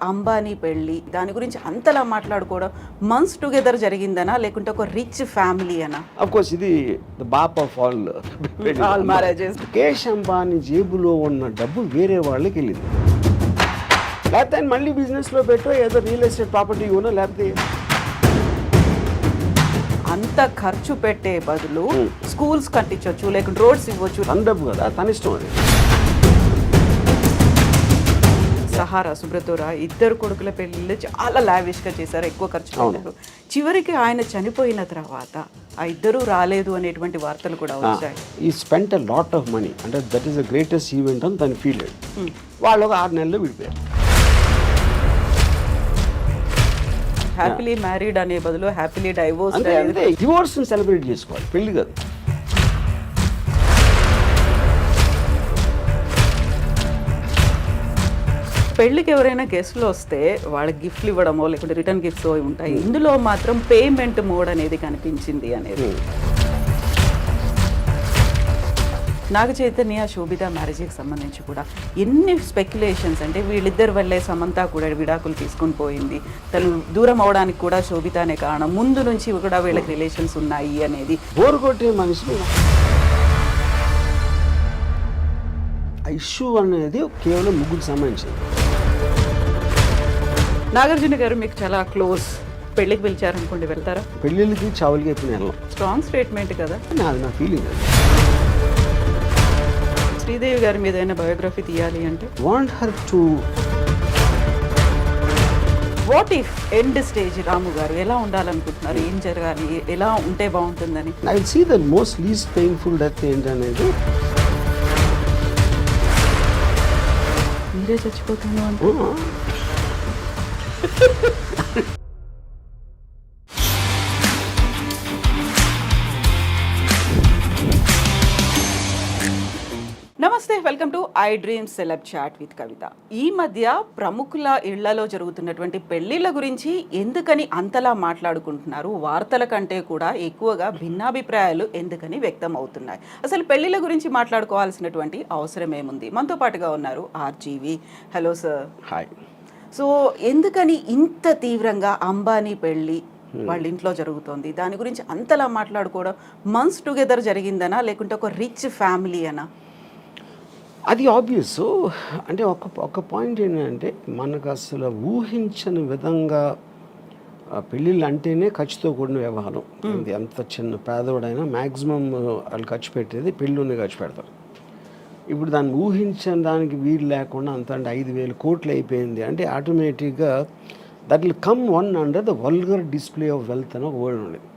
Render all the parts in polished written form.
అంబానీ పెళ్ళి దాని గురించి అంతలా మాట్లాడుకోవడం మంత్స్ టుగెదర్ జరిగిందనా లేకుంటే ఒక రిచ్ ఫ్యామిలీ అనా? అఫ్ కోర్స్ ఇది ద బాప్ of all marriages. Mukesh Ambani జేబులో ఉన్న డబ్బు వేరే వాళ్ళకి వెళ్ళింది. లేకపోతే ఆయన మళ్ళీ బిజినెస్లో పెట్టో ఏదో రియల్ ఎస్టేట్ ప్రాపర్టీ ఇవ్వనో లేకపోతే అంత ఖర్చు పెట్టే బదులు స్కూల్స్ కట్టించవచ్చు లేకుంటే రోడ్స్ ఇవ్వచ్చు. తన డబ్బు కదా, తన ఇష్టం అది. సహారా సుబ్రతోరా ఇద్దరు కొడుకుల పెళ్ళిళ్ళు చాలా లావిష్గా చేశారు, ఎక్కువ ఖర్చు పెట్టారు. చివరికి ఆయన చనిపోయిన తర్వాత ఆ ఇద్దరు రాలేదు అనేటువంటి వార్తలు కూడా వచ్చాయి. He spent a lot of money, అంటే that is the greatest event అని తను ఫీల్ అయ్యాడు. వాళ్ళు ఒక 6 నెలల్లో విడిపోయారు. హ్యాపీలీ మ్యారీడ్ అనే బదులు హ్యాపీలీ డైవోర్స్. అంటే డివోర్స్ సెలబ్రేట్ చేసుకోవాలి, పెళ్లి కాదు. పెళ్ళికి ఎవరైనా గెస్ట్లు వస్తే వాళ్ళకి గిఫ్ట్లు ఇవ్వడమో లేకుంటే రిటర్న్ గిఫ్ట్స్ ఉంటాయి. ఇందులో మాత్రం పేమెంట్ మోడ్ అనేది కనిపించింది అనేది. నాగ చైతన్య శోభిత మ్యారేజ్కి సంబంధించి కూడా ఎన్ని స్పెక్యులేషన్స్, అంటే వీళ్ళిద్దరి వల్లే సమంత కూడా విడాకులు తీసుకొని పోయింది, తను దూరం అవడానికి కూడా శోభితనే కారణం, ముందు నుంచి కూడా వీళ్ళకి రిలేషన్స్ ఉన్నాయి అనేది. బోరు కొట్టే మనిషి ఇష్యూ అనేది కేవలం ముగ్గురికి సంబంధించింది. నాగార్జున గారు మీకు చాలా క్లోజ్, పెళ్ళికి పిలిచారనుకోండి వెళ్తారా? పెళ్ళిళ్ళకి చావులకి ఎప్పుడు వెళ్ళాం. స్ట్రాంగ్ స్టేట్మెంట్ కదా. అది నా ఫీలింగ్. శ్రీదేవి గారి మీద ఏదైనా బయోగ్రఫీ తీయాలి అంటే want her to what if end stage Ramu garu ఎలా ఉండాలనుకుంటున్నారు, ఏం జరగాలి, ఎలా ఉంటే బాగుంటుందని? I will see the most least painful death ఏంటనేది. మీరే చచ్చిపోతాను అంటే నమస్తే, welcome to I dream celeb chat with Kavitha. ఈ మధ్య ప్రముఖుల ఇళ్లలో జరుగుతున్నటువంటి పెళ్లిళ్ళ గురించి ఎందుకని అంతలా మాట్లాడుకుంటున్నారు? వార్తల కంటే కూడా ఎక్కువగా భిన్నాభిప్రాయాలు ఎందుకని వ్యక్తం అవుతున్నాయి? అసలు పెళ్లిళ్ళ గురించి మాట్లాడుకోవాల్సినటువంటి అవసరం ఏముంది? మనతో పాటుగా ఉన్నారు RGV. Hello sir. Hi. So ఎందుకని ఇంత తీవ్రంగా అంబానీ పెళ్ళి వాళ్ళ ఇంట్లో జరుగుతోంది, దాని గురించి అంతలా మాట్లాడుకోవడం మంత్స్ టుగెదర్ జరిగిందనా లేకుంటే ఒక రిచ్ ఫ్యామిలీ అనా? అది ఆబ్వియస్. అంటే ఒక పాయింట్ ఏంటంటే మనకు అసలు ఊహించని విధంగా పెళ్ళిళ్ళు అంటేనే ఖర్చుతో కూడిన వ్యవహారం. ఎంత చిన్న పేదవాడైనా మ్యాక్సిమం వాళ్ళు ఖర్చు పెట్టేది పెళ్ళిలోనే ఖర్చు పెడతారు. ఇప్పుడు దాన్ని ఊహించని దానికి వీలు లేకుండా అంత అంటే 5,000 కోట్లు అయిపోయింది అంటే ఆటోమేటిక్గా that will come one under the vulgar display of wealth అని ఒక వర్డ్ ఉండేది.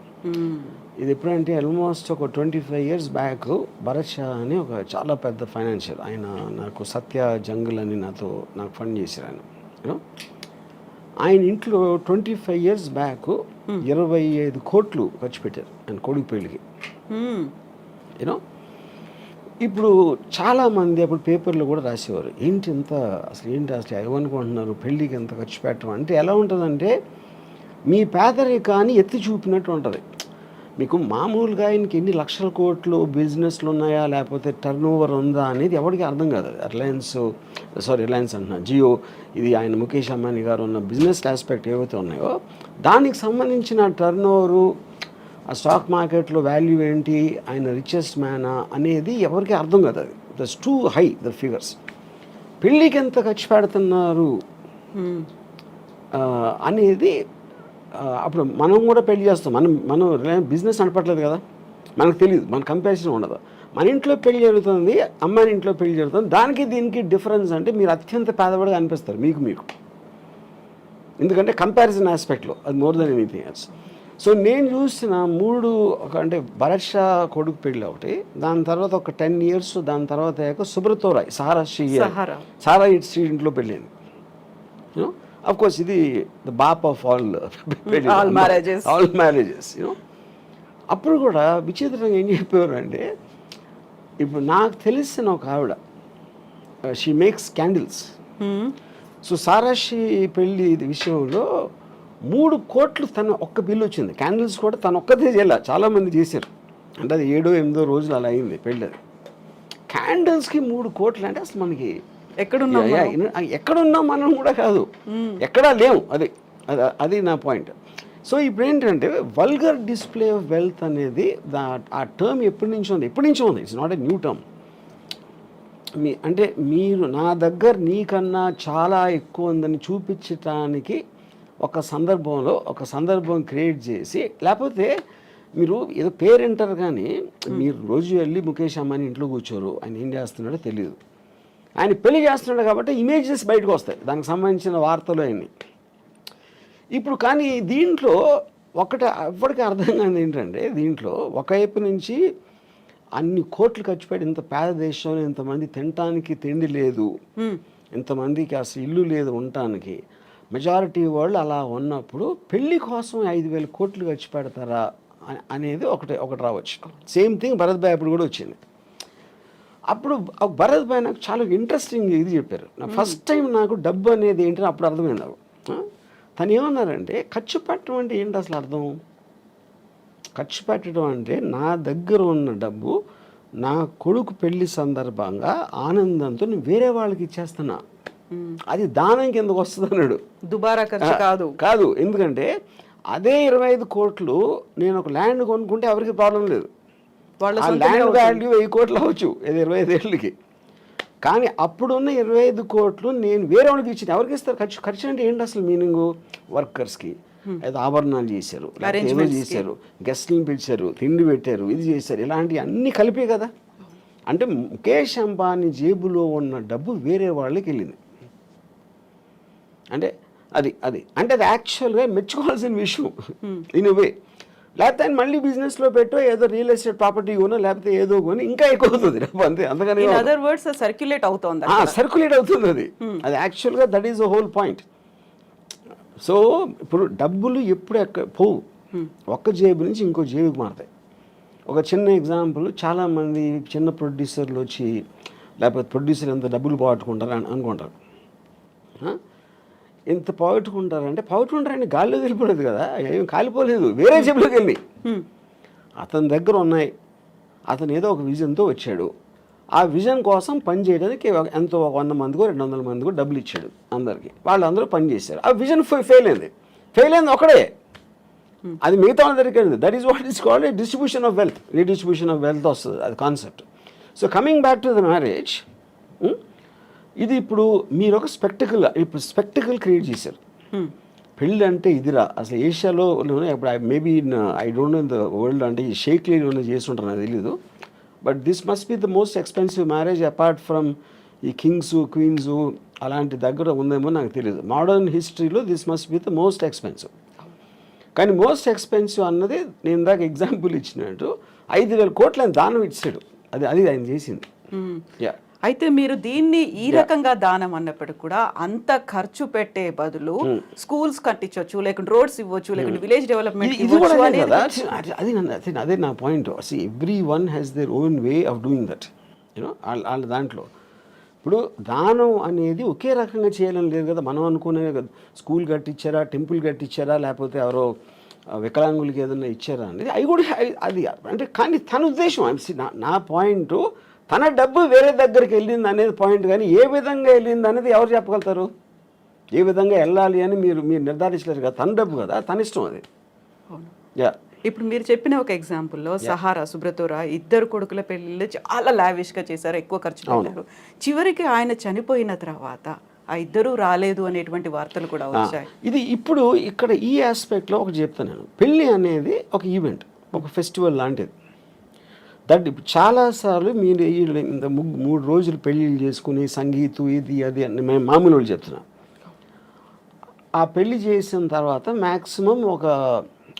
ఇది ఎప్పుడంటే ఆల్మోస్ట్ ఒక 25 years బ్యాక్ భరత్ షా అని ఒక చాలా పెద్ద ఫైనాన్షియల్, ఆయన నాకు సత్య జంగల్ అని నాకు ఫండ్ చేశారు ఆయన. యూనో ఆయన ఇంట్లో 25 years బ్యాక్ 25 కోట్లు ఖర్చు పెట్టారు ఆయన కొడుకు పెళ్ళికి. యూనో ఇప్పుడు చాలామంది అప్పుడు పేపర్లో కూడా రాసేవారు, ఏంటి అసలు ఏమనుకుంటున్నారు పెళ్ళికి ఎంత ఖర్చు పెట్టడం అంటే. ఎలా ఉంటుందంటే మీ పేదరికాన్ని ఎత్తి చూపినట్టు ఉంటుంది. మీకు మామూలుగా ఆయనకి ఎన్ని లక్షల కోట్లు బిజినెస్లు ఉన్నాయా లేకపోతే టర్న్ ఓవర్ ఉందా అనేది ఎవరికి అర్థం కాదు. రిలయన్స్ అంటున్నా, జియో, ఇది ఆయన ముఖేష్ అంబానీ గారు ఉన్న బిజినెస్ ఆస్పెక్ట్ ఏవైతే ఉన్నాయో దానికి సంబంధించిన టర్న్ ఓవరు, ఆ స్టాక్ మార్కెట్లో వాల్యూ ఏంటి, ఆయన రిచెస్ట్ మ్యానా అనేది ఎవరికి అర్థం కాదు. అది that's two high the figures. పెళ్ళికి ఎంత ఖర్చు పెడుతున్నారు అనేది అప్పుడు మనం కూడా పెళ్లి చేస్తాం. మనం బిజినెస్ నడపట్లేదు కదా, మనకు తెలియదు, మన కంపారిజన్ ఉండదు. మన ఇంట్లో పెళ్లి జరుగుతుంది, అమ్మాయి ఇంట్లో పెళ్లి జరుగుతుంది, దానికి దీనికి డిఫరెన్స్ అంటే మీరు అత్యంత పేదవాడిగా అనిపిస్తారు మీకు. ఎందుకంటే కంపారిజన్ ఆస్పెక్ట్లో అది more than anything else. So నేను చూసిన 3 అంటే భరత్ షా కొడుకు పెళ్ళి ఒకటి, దాని తర్వాత ఒక 10 years, దాని తర్వాత సుబ్రతోరాయ్ సారా ఇంట్లో పెళ్ళింది. యూనో అఫ్ కోర్స్ ఇది ద బాప్ ఆఫ్ ఆల్ మ్యారేజెస్. యూనో అప్పుడు కూడా విచిత్రంగా ఏం చెప్పేవారు అంటే, ఇప్పుడు నాకు తెలిసిన ఒక ఆవిడ, షీ మేక్స్ క్యాండిల్స్. సో సారాషి పెళ్ళి విషయంలో 3 కోట్లు తన ఒక్క బిల్లు వచ్చింది. క్యాండిల్స్ కూడా తను ఒక్కతే చేయాల, చాలామంది చేశారు. అంటే అది 7-8 రోజులు అలా అయింది పెళ్ళి. అది క్యాండిల్స్కి 3 కోట్లు అంటే అసలు మనకి ఎక్కడున్నాం ఎక్కడున్నాం మనం కూడా కాదు, ఎక్కడా లేవు. అది నా పాయింట్. సో ఇప్పుడు ఏంటంటే వల్గర్ డిస్ప్లే ఆఫ్ వెల్త్ అనేది ఆ టర్మ్ ఎప్పటి నుంచో ఉంది, it's not a new term. అంటే మీరు నా దగ్గర నీకన్నా చాలా ఎక్కువ ఉందని చూపించటానికి ఒక సందర్భం క్రియేట్ చేసి, లేకపోతే మీరు ఏదో పేరు అంటారు కానీ మీరు రోజు వెళ్ళి ముఖేష్ అంబానీ ఇంట్లో కూర్చోరు, ఆయన ఏం చేస్తున్నాడో తెలియదు. ఆయన పెళ్లి చేస్తున్నాడు కాబట్టి ఇమేజెస్ బయటకు వస్తాయి, దానికి సంబంధించిన వార్తలు అన్నీ. ఇప్పుడు కానీ దీంట్లో ఎవరికి అర్థం కాని ఏంటంటే, దీంట్లో ఒకవైపు నుంచి అన్ని కోట్లు ఖర్చు పెట్టి ఇంత పేద దేశంలో ఇంతమంది తినటానికి తిండి లేదు, ఇంతమందికి అసలు ఇల్లు లేదు ఉండటానికి, మెజారిటీ వాళ్ళు అలా ఉన్నప్పుడు పెళ్లి కోసం 5,000 కోట్లు ఖర్చు పెడతారా అనేది ఒకటి రావచ్చు. సేమ్ థింగ్ భరత్ భాయ్ అప్పుడు కూడా వచ్చింది. అప్పుడు భరత్ భాయ్ నాకు చాలా ఇంట్రెస్టింగ్ ఇది చెప్పారు. ఫస్ట్ టైం నాకు డబ్బు అనేది ఏంటని అప్పుడు అర్థమైంది నాకు. తను ఏమన్నారంటే, ఖర్చు పెట్టడం అంటే ఏంటి అసలు అర్థం? ఖర్చు పెట్టడం అంటే నా దగ్గర ఉన్న డబ్బు నా కొడుకు పెళ్లి సందర్భంగా ఆనందంతో నేను వేరే వాళ్ళకి ఇచ్చేస్తున్నా, అది దానం కిందకు వస్తుంది అన్నాడు. దుబారా ఖర్చు కాదు. ఎందుకంటే అదే 25 కోట్లు నేను ఒక ల్యాండ్ కొనుక్కుంటే ఎవరికి ప్రాబ్లం లేదు, ఆ ల్యాండ్ వాల్యూ 1000 కోట్లు అవ్వచ్చు 25 ఏళ్ళకి. కానీ అప్పుడున్న 25 కోట్లు నేను వేరే వాళ్ళకి ఇచ్చిన, ఎవరికి ఇస్తారు? ఖర్చు అంటే ఏంటి అసలు మీనింగ్? వర్కర్స్కి ఏదో ఆభరణాలు చేశారు, ఏదో చేశారు, గెస్ట్ని పిలిచారు, తిండి పెట్టారు, ఇది చేశారు, ఇలాంటివి అన్నీ కలిపే కదా. అంటే ముఖేష్ అంబానీ జేబులో ఉన్న డబ్బు వేరే వాళ్ళకి వెళ్ళింది. అంటే అది యాక్చువల్గా మెచ్చుకోవాల్సిన విషయం ఇన్ వే. లేకపోతే ఆయన మళ్ళీ బిజినెస్లో పెట్టో ఏదో రియల్ ఎస్టేట్ ప్రాపర్టీ కొనో లేకపోతే ఏదో కొని ఇంకా ఎక్కువ అవుతుంది అంతే. అందుకని సర్క్యులేట్ అవుతుంది అది యాక్చువల్గా that is the whole point. So ఇప్పుడు డబ్బులు ఎప్పుడు పోవు, ఒక్క జేబు నుంచి ఇంకో జేబుకి మారుతాయి. ఒక చిన్న ఎగ్జాంపుల్, చాలామంది చిన్న ప్రొడ్యూసర్లు వచ్చి లేకపోతే ప్రొడ్యూసర్ ఎంత డబ్బులు పోగొట్టుకుంటారు అని అనుకుంటారు. ఎంత పోగొట్టుకుంటారంటే గాల్లో వెళ్ళిపోలేదు కదా, ఏం కాలిపోలేదు, వేరే జేబులోకి వెళ్ళి అతని దగ్గర ఉన్నాయి. అతను ఏదో ఒక విజన్తో వచ్చాడు, ఆ విజన్ కోసం పని చేయడానికి ఎంతో 100 మందికో 200 మందికో డబ్బులు ఇచ్చాడు అందరికీ, వాళ్ళందరూ పని చేశారు. ఆ విజన్ ఫెయిల్ అయింది ఒకడే, అది మిగతా వాళ్ళ దగ్గర. That is what is called distribution of wealth, redistribution of wealth వస్తుంది, అది concept. So coming back to the marriage, ఇది ఇప్పుడు మీరు ఒక స్పెక్టికల్ క్రియేట్ చేశారు. పెళ్ళి అంటే ఇదిరా అసలు ఏషియాలో ఇప్పుడు maybe I don't know in the world, అంటే ఈ షేక్ ఏమైనా చేస్తుంటారు నాకు తెలీదు. But this must be the most expensive marriage apart from ఈ కింగ్స్ క్వీన్స్ అలాంటి దగ్గర ఉందేమో నాకు తెలియదు. మోడర్న్ హిస్టరీలో this must be the most expensive. కానీ మోస్ట్ ఎక్స్పెన్సివ్ అన్నది నేను ఇందాక ఎగ్జాంపుల్ ఇచ్చినట్టు 5,000 కోట్లు ఆయన దానం ఇచ్చాడు, అది ఆయన చేసింది. అయితే మీరు దీన్ని ఈ రకంగా దానం అన్నప్పటికీ కూడా అంత ఖర్చు పెట్టే బదులు స్కూల్స్ కట్టించవచ్చు, లేకుంటే రోడ్స్ ఇవ్వచ్చు, లేకుంటే విలేజ్ డెవలప్మెంట్ అదే నా point. Every one has their own way of doing that, you know. వాళ్ళ దాంట్లో ఇప్పుడు దానం అనేది ఒకే రకంగా చేయాలని లేదు కదా. మనం అనుకునే స్కూల్ కట్టించారా, టెంపుల్ కట్టించారా, లేకపోతే ఎవరో వికలాంగులకి ఏదైనా ఇచ్చారా అనేది అవి కూడా అది అంటే. కానీ తన ఉద్దేశం, నా పాయింట్, తన డబ్బు వేరే దగ్గరికి వెళ్ళింది అనేది పాయింట్. కానీ ఏ విధంగా వెళ్ళింది అనేది ఎవరు చెప్పగలుగుతారు? ఏ విధంగా వెళ్ళాలి అని మీరు నిర్ధారించలేరు కదా. తన డబ్బు కదా, తన ఇష్టం అది. ఇప్పుడు మీరు చెప్పిన ఒక ఎగ్జాంపుల్లో సహారా, సుబ్రతోరా ఇద్దరు కొడుకుల పెళ్ళిళ్ళు చాలా లావిష్గా చేశారు, ఎక్కువ ఖర్చు పెట్టారు. చివరికి ఆయన చనిపోయిన తర్వాత ఆ ఇద్దరు రాలేదు అనేటువంటి వార్తలు కూడా వచ్చాయి. ఇది ఇప్పుడు ఇక్కడ ఈ ఆస్పెక్ట్లో ఒకటి చెప్తాను నేను. పెళ్ళి అనేది ఒక ఈవెంట్, ఒక ఫెస్టివల్ లాంటిది. దట్ చాలాసార్లు మీరు ఇంత 3 రోజులు పెళ్ళిళ్ళు చేసుకుని సంగీతం ఇది అది అని మేము మామూలు వాళ్ళు చెప్తున్నాం. ఆ పెళ్ళి చేసిన తర్వాత మ్యాక్సిమం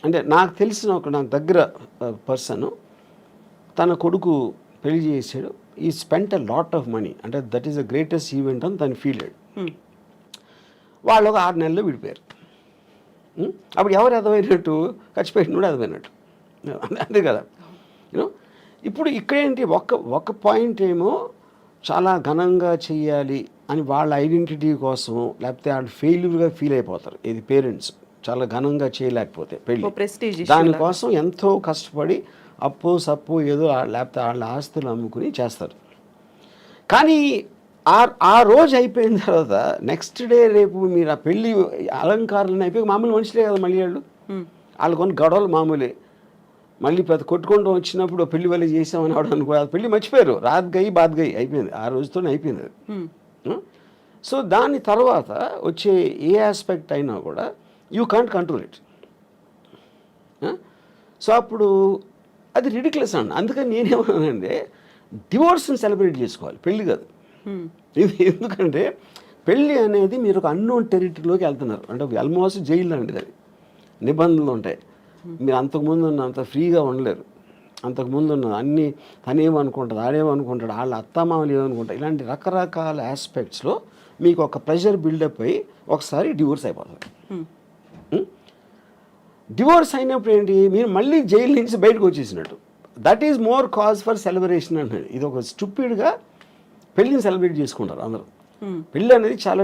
అంటే నాకు తెలిసిన నాకు దగ్గర పర్సన్ తన కొడుకు పెళ్లి చేసాడు. He spent a lot of money, అంటే that is the greatest event అని తను ఫీల్ అయ్యాడు. వాళ్ళు ఒక 6 నెలల్లో విడిపోయారు. అప్పుడు ఎవరు అర్థమైనట్టు? ఖర్చు పెట్టినప్పుడు అర్థమైనట్టు, అంతే కదా. యూనో. ఇప్పుడు ఇక్కడేంటి, ఒక పాయింట్ ఏమో చాలా ఘనంగా చెయ్యాలి అని వాళ్ళ ఐడెంటిటీ కోసం, లేకపోతే వాళ్ళు ఫెయిల్యూర్గా ఫీల్ అయిపోతారు. ఇది పేరెంట్స్ చాలా ఘనంగా చేయలేకపోతే పెళ్ళి, దానికోసం ఎంతో కష్టపడి అప్పు సప్పు ఏదో లేకపోతే వాళ్ళ ఆస్తులు అమ్ముకుని చేస్తారు. కానీ ఆ రోజు అయిపోయిన తర్వాత నెక్స్ట్ డే రేపు మీరు ఆ పెళ్ళి అలంకారాలను అయిపోయి మామూలు మనుషులే కదా మళ్ళీ వాళ్ళు కొన్ని గొడవలు మామూలే. మళ్ళీ పెద్ద కొట్టుకుంటూ వచ్చినప్పుడు పెళ్లి వల్ల చేసామని ఆవిడ అనుకో పెళ్లి మర్చిపోయారు, రాత్ గయి బాత్ గయి అయిపోయింది, ఆ రోజుతోనే అయిపోయింది అది. సో దాని తర్వాత వచ్చే ఏ ఆస్పెక్ట్ అయినా కూడా you can't control it. So అప్పుడు అది రిడిక్యులస్ అండి. అందుకని నేనేమన్నానంటే డివోర్స్ని సెలబ్రేట్ చేసుకోవాలి, పెళ్ళి కాదు. ఎందుకంటే పెళ్ళి అనేది మీరు ఒక అన్నోన్ టెరిటరీలోకి వెళ్తున్నారు, అంటే ఆల్మోస్ట్ జైలు లాంటిది. అది నిబంధనలు ఉంటాయి, మీరు అంతకుముందు ఉన్నంత ఫ్రీగా ఉండలేరు. అంతకుముందు ఉన్న అన్నీ తనేమనుకుంటుంది, ఆడేమనుకుంటాడు, వాళ్ళ అత్తమామలు ఏమనుకుంటారు, ఇలాంటి రకరకాల ఆస్పెక్ట్స్లో మీకు ఒక ప్రెషర్ బిల్డప్ అయ్యి ఒకసారి డివోర్స్ అయిపోతుంది. డివోర్స్ అయినప్పుడు ఏంటి, మీరు మళ్ళీ జైలు నుంచి బయటకు వచ్చేసినట్టు. That is more cause for celebration అంటే. ఇది ఒక స్టూపిడ్గా పెళ్ళిని సెలబ్రేట్ చేసుకుంటారు అందరూ. పెళ్ళి అనేది చాలా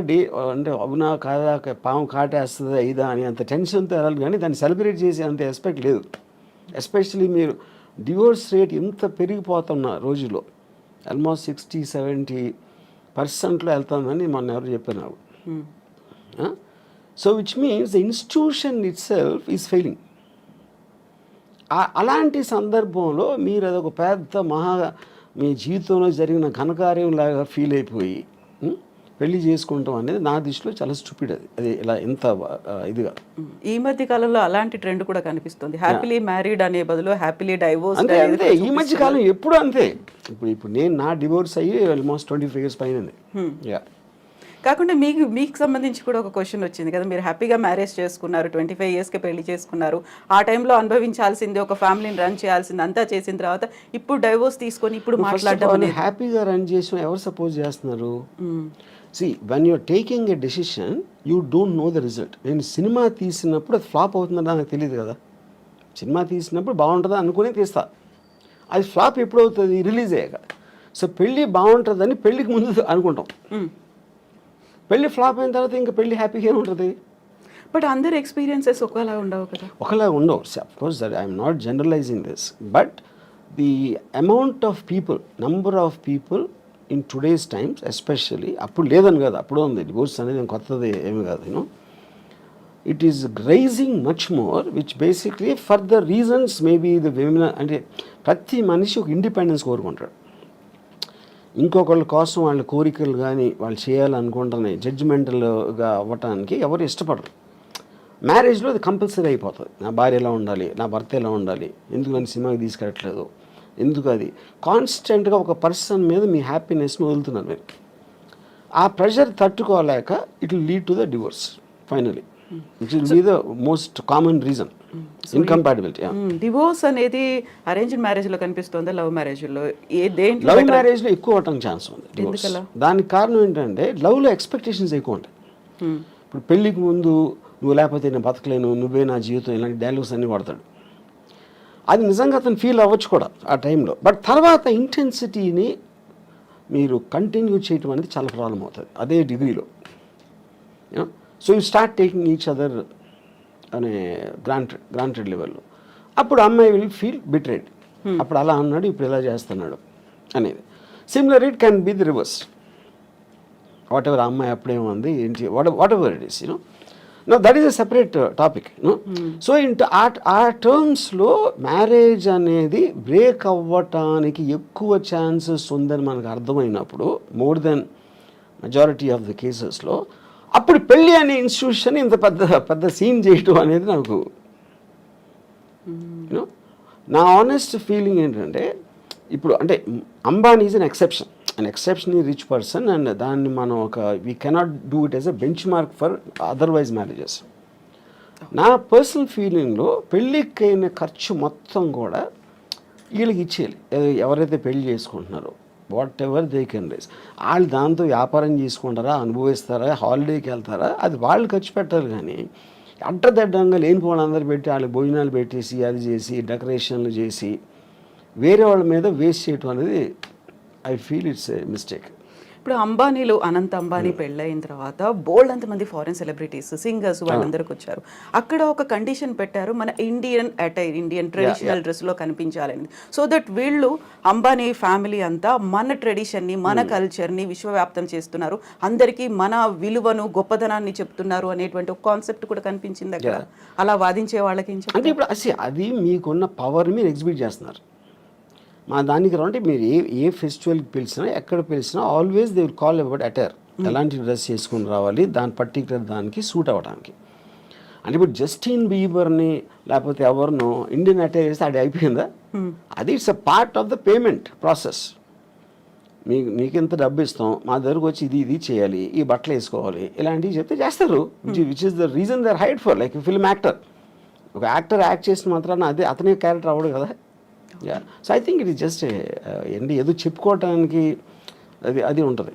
అంటే అవునా కాదా, పాము కాటేస్తుందా ఇదా అని అంత టెన్షన్తో వెళ్ళాలి, కానీ దాన్ని సెలబ్రేట్ చేసే అంత ఎస్పెక్ట్ లేదు. ఎస్పెషలీ మీరు డివోర్స్ రేట్ ఎంత పెరిగిపోతున్న రోజుల్లో, ఆల్మోస్ట్ 60-70% వెళ్తుందని మొన్న ఎవరు చెప్పారు నాకు. So which means the institution it self is failing. అలాంటి సందర్భంలో మీరు అదొక పెద్ద మీ జీవితంలో జరిగిన ఘనకార్యం లాగా ఫీల్ అయిపోయి పెళ్లి చేసుకుంటాం అనేది నా దృష్టిలో చాలా స్టూపిడ్. అది ఇలా ఎంత ఇదిగా ఈ మధ్య కాలంలో అలాంటి ట్రెండ్ కూడా కనిపిస్తుంది. హ్యాపీలీ మ్యారీడ్ అనే బదులు హ్యాపీలీ డైవోర్స్. అంతే ఈ మధ్య కాలం ఎప్పుడు అంతే. ఇప్పుడు నేను నా డివోర్స్ అయ్యి ఆల్మోస్ట్ 25 years పైన. కాకుండా మీకు సంబంధించి కూడా ఒక క్వశ్చన్ వచ్చింది కదా, మీరు హ్యాపీగా మ్యారేజ్ చేసుకున్నారు, 25 yearsకి పెళ్లి చేసుకున్నారు, ఆ టైంలో అనుభవించాల్సింది, ఒక ఫ్యామిలీని రన్ చేయాల్సింది అంతా చేసిన తర్వాత ఇప్పుడు డైవోర్స్ తీసుకొని ఇప్పుడు మాట్లాడడం. హ్యాపీగా రన్ చేసిన ఎవరు సపోజ్ చేస్తున్నారు? See, when you're taking a decision, you don't know the result. నేను సినిమా తీసినప్పుడు అది ఫ్లాప్ అవుతుందని నాకు తెలియదు కదా. సినిమా తీసినప్పుడు బాగుంటుందా అనుకునే తీస్తా, అది ఫ్లాప్ ఎప్పుడు అవుతుంది, రిలీజ్ అయ్యాక. సో పెళ్ళి బాగుంటుందని పెళ్ళికి ముందు అనుకుంటాం, పెళ్ళి ఫ్లాప్ అయిన తర్వాత ఇంకా పెళ్ళి హ్యాపీగా ఉంటుంది. బట్ అందరి ఎక్స్పీరియన్సెస్ ఒకలా ఉండవు కదా. ఒకలా ఉండవు. Of course I'm not generalising this, but the amount of people, number of people in today's times especially, అప్పుడు లేదని కాదు, అప్పుడు ఉంది డివోర్స్ అనేది కొత్తది ఏమి కాదు. It is rising much more, which basically for the reasons maybe the women, అంటే ప్రతి మనిషి ఒక ఇండిపెండెన్స్ కోరుకుంటాడు. ఇంకొకళ్ళ కోసం వాళ్ళ కోరికలు కానీ వాళ్ళు చేయాలనుకుంటున్నాయి జడ్జిమెంటల్గా అవ్వటానికి ఎవరు ఇష్టపడరు. మ్యారేజ్లో అది కంపల్సరీ అయిపోతుంది. నా భార్య ఎలా ఉండాలి, నా భర్త ఎలా ఉండాలి, ఎందుకు నన్ను సినిమాకి తీసుకెళ్ళట్లేదు, ఎందుకు అది కాన్స్టెంట్గా ఒక పర్సన్ మీద మీ హ్యాపీనెస్ని వదులుతున్నారు మీరు. ఆ ప్రెషర్ తట్టుకోలేక it will lead to the divorce finally, which will be the most common reason. Incompatibility. Divorce అనేది అరేంజ్డ్ మ్యారేజ్లో కనిపిస్తుందా, లవ్ మ్యారేజ్లో? లవ్ మ్యారేజ్లో ఎక్కువ అవటానికి ఛాన్స్ ఉంది. దానికి కారణం ఏంటంటే లవ్లో ఎక్స్పెక్టేషన్స్ ఎక్కువ ఉంటాయి. ఇప్పుడు పెళ్ళికి ముందు నువ్వు లేకపోతే నేను బతకలేను, నువ్వే నా జీవితం, ఇలాంటి డైలాగ్స్ అన్నీ కొడతాడు. అది నిజంగా అతను ఫీల్ అవ్వచ్చు కూడా ఆ టైంలో, బట్ తర్వాత ఇంటెన్సిటీని మీరు కంటిన్యూ చేయటం అనేది చాలా ప్రాబ్లం అవుతుంది అదే డిగ్రీలో. So you start taking each other అనే గ్రాంటెడ్ లెవెల్లో. అప్పుడు అమ్మాయి విల్ ఫీల్ బిట్రేడ్, అప్పుడు అలా అన్నాడు ఇప్పుడు ఇలా చేస్తున్నాడు అనేది. Similar it can be the reverse. What ever అమ్మాయి అప్పుడేముంది ఏంటి, what ever it is, know that is a separate topic. So ఆ టర్మ్స్లో మ్యారేజ్ అనేది బ్రేక్ అవ్వటానికి ఎక్కువ ఛాన్సెస్ ఉందని మనకు అర్థమైనప్పుడు, more then majority of the కేసెస్లో, అప్పుడు పెళ్ళి అనే ఇన్స్టిట్యూషన్ ఇంత పెద్ద సీన్ చేయటం అనేది నాకు నా ఆనెస్ట్ ఫీలింగ్ ఏంటంటే, ఇప్పుడు అంటే Ambani is an exceptionally rich person, and దాన్ని మనం we cannot do it as a bench mark for otherwise marriages. నా పర్సనల్ ఫీలింగ్లో పెళ్ళికైన ఖర్చు మొత్తం కూడా వీళ్ళకి ఇచ్చేయాలి, ఎవరైతే పెళ్ళి చేసుకుంటున్నారో. Whatever they can raise, వాళ్ళు దాంతో వ్యాపారం చేసుకుంటారా, అనుభవిస్తారా, హాలిడేకి వెళ్తారా, అది వాళ్ళు ఖర్చు పెట్టాలి. కానీ అడ్డదడ్డంగా లేనిపోవడం అందరు పెట్టి వాళ్ళకి భోజనాలు పెట్టేసి అది చేసి డెకరేషన్లు చేసి వేరే వాళ్ళ మీద వేస్ట్ చేయటం అనేది I feel it's a mistake. ఇప్పుడు అంబానీలు అనంత్ అంబానీ పెళ్ళైన తర్వాత బోల్డ్ అంతమంది ఫారెన్ సెలబ్రిటీస్ సింగర్స్ వాళ్ళందరికి వచ్చారు. అక్కడ ఒక కండిషన్ పెట్టారు, మన ఇండియన్ అటైర్, ఇండియన్ ట్రెడిషనల్ డ్రెస్లో కనిపించాలని. సో దట్ వీళ్ళు అంబానీ ఫ్యామిలీ అంతా మన ట్రెడిషన్ని, మన కల్చర్ని విశ్వవ్యాప్తం చేస్తున్నారు, అందరికీ మన విలువను గొప్పదనాన్ని చెప్తున్నారు అనేటువంటి ఒక కాన్సెప్ట్ కూడా కనిపించింది అక్కడ. అలా వాదించే వాళ్ళకి ఏం అంటే ఇప్పుడు అది మీకున్న పవర్ మీరు ఎగ్జిబిట్ చేస్తున్నారు. మా దానికి అంటే మీరు ఏ ఫెస్టివల్కి పిలిచినా ఎక్కడ పిలిచినా always they will call about attire. ఎలాంటి డ్రెస్ చేసుకుని రావాలి, దాని పర్టికులర్ దానికి సూట్ అవ్వడానికి. అంటే ఇప్పుడు జస్టిన్ బీబర్ని లేకపోతే ఎవరినో ఇండియన్ అటైర్ చేస్తే అది అయిపోయిందా? అది it's a part of the payment process. మీకు ఎంత డబ్బు ఇస్తాం, మా దగ్గరకు వచ్చి ఇది చేయాలి, ఈ బట్టలు వేసుకోవాలి, ఇలాంటివి చెప్తే చేస్తారు. Which is the reason they are hide for. Like film actor, ఒక యాక్టర్ యాక్ట్ చేసిన మాత్రాన అదే అతనే క్యారెక్టర్ అవ్వడు కదా. So I think it is just ఏంటి ఏదో చెప్పుకోవటానికి అది ఉంటుంది.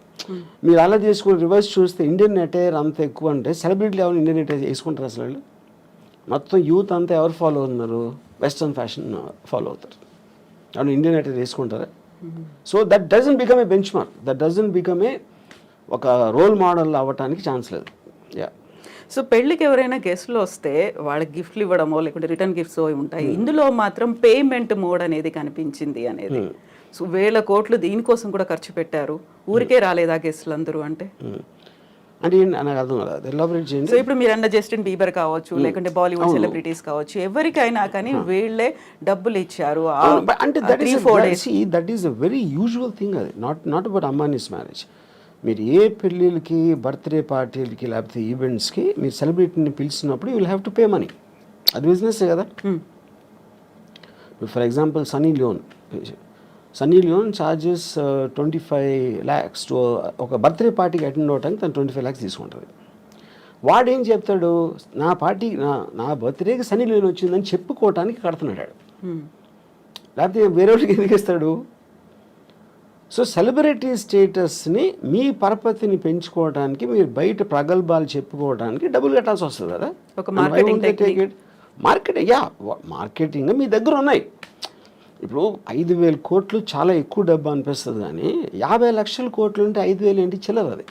మీరు అలా చేసుకుని రివర్స్ చూస్తే ఇండియన్ అటైర్ అంత ఎక్కువ అంటే సెలబ్రిటీలు ఎవరు ఇండియన్ అటైర్ వేసుకుంటారు అసలు? వాళ్ళు మొత్తం యూత్ అంతా ఎవరు ఫాలో అవుతున్నారు? వెస్ట్రన్ ఫ్యాషన్ ఫాలో అవుతారు. అవును, ఇండియన్ అటైర్ వేసుకుంటారా? So that doesn't become a bench mark, that doesn't become a ఒక రోల్ మోడల్ అవ్వటానికి ఛాన్స్ లేదు. యా. సో పెళ్ళికి ఎవరైనా గెస్ట్లు వస్తే వాళ్ళకి గిఫ్ట్లు ఇవ్వడమో లేకుంటే రిటర్న్ గిఫ్ట్స్ ఉంటాయి. ఇందులో మాత్రం పేమెంట్ మోడ్ అనేది కనిపించింది అనేది. సో 1000 కోట్లు దీనికోసం కూడా ఖర్చు పెట్టారు. ఊరికే రాలేదా గెస్ట్లు అందరూ అంటే నాకు అర్థం కదా, ఎలాబరేట్ చేయండి. సో ఇప్పుడు మీరు అన్న జస్టిన్ బీబర్ కావచ్చు, లేకుంటే బాలీవుడ్ సెలబ్రిటీస్ కావచ్చు, ఎవరికైనా కానీ వీళ్ళే డబ్బులు ఇచ్చారు. అంటే that is a very usual thing. అది నాట్ అబౌట్ అంబానీస్ మ్యారేజ్. మీరు ఏ పెళ్ళిళ్ళకి, బర్త్డే పార్టీలకి లేకపోతే ఈవెంట్స్కి మీరు సెలబ్రిటీని పిలిచినప్పుడు you will have to pay money. అది బిజినెస్ కదా. For example Sunny Leone charges 25 lakhs to ఒక బర్త్డే పార్టీకి అటెండ్ అవ్వడానికి తను 25 lakhs తీసుకుంటుంది. వాడేం చెప్తాడు, నా పార్టీ నా బర్త్డేకి సన్నీ లియోన్ వచ్చిందని చెప్పుకోవటానికి కడుతున్నాడు. లేకపోతే వేరే వాళ్ళకి ఎందుకు ఇస్తాడు? సో సెలబ్రిటీ స్టేటస్ని మీ పరపతిని పెంచుకోవడానికి మీరు బయట ప్రగల్భాలు చెప్పుకోవడానికి డబ్బులు కట్టాల్సి వస్తుంది కదా. మార్కెటింగ్ మీ దగ్గర ఉన్నాయి. ఇప్పుడు 5,000 కోట్లు చాలా ఎక్కువ డబ్బు అనిపిస్తుంది, కానీ 50 లక్షల కోట్లు ఉంటే 5,000 ఏంటి చిల్లర అది.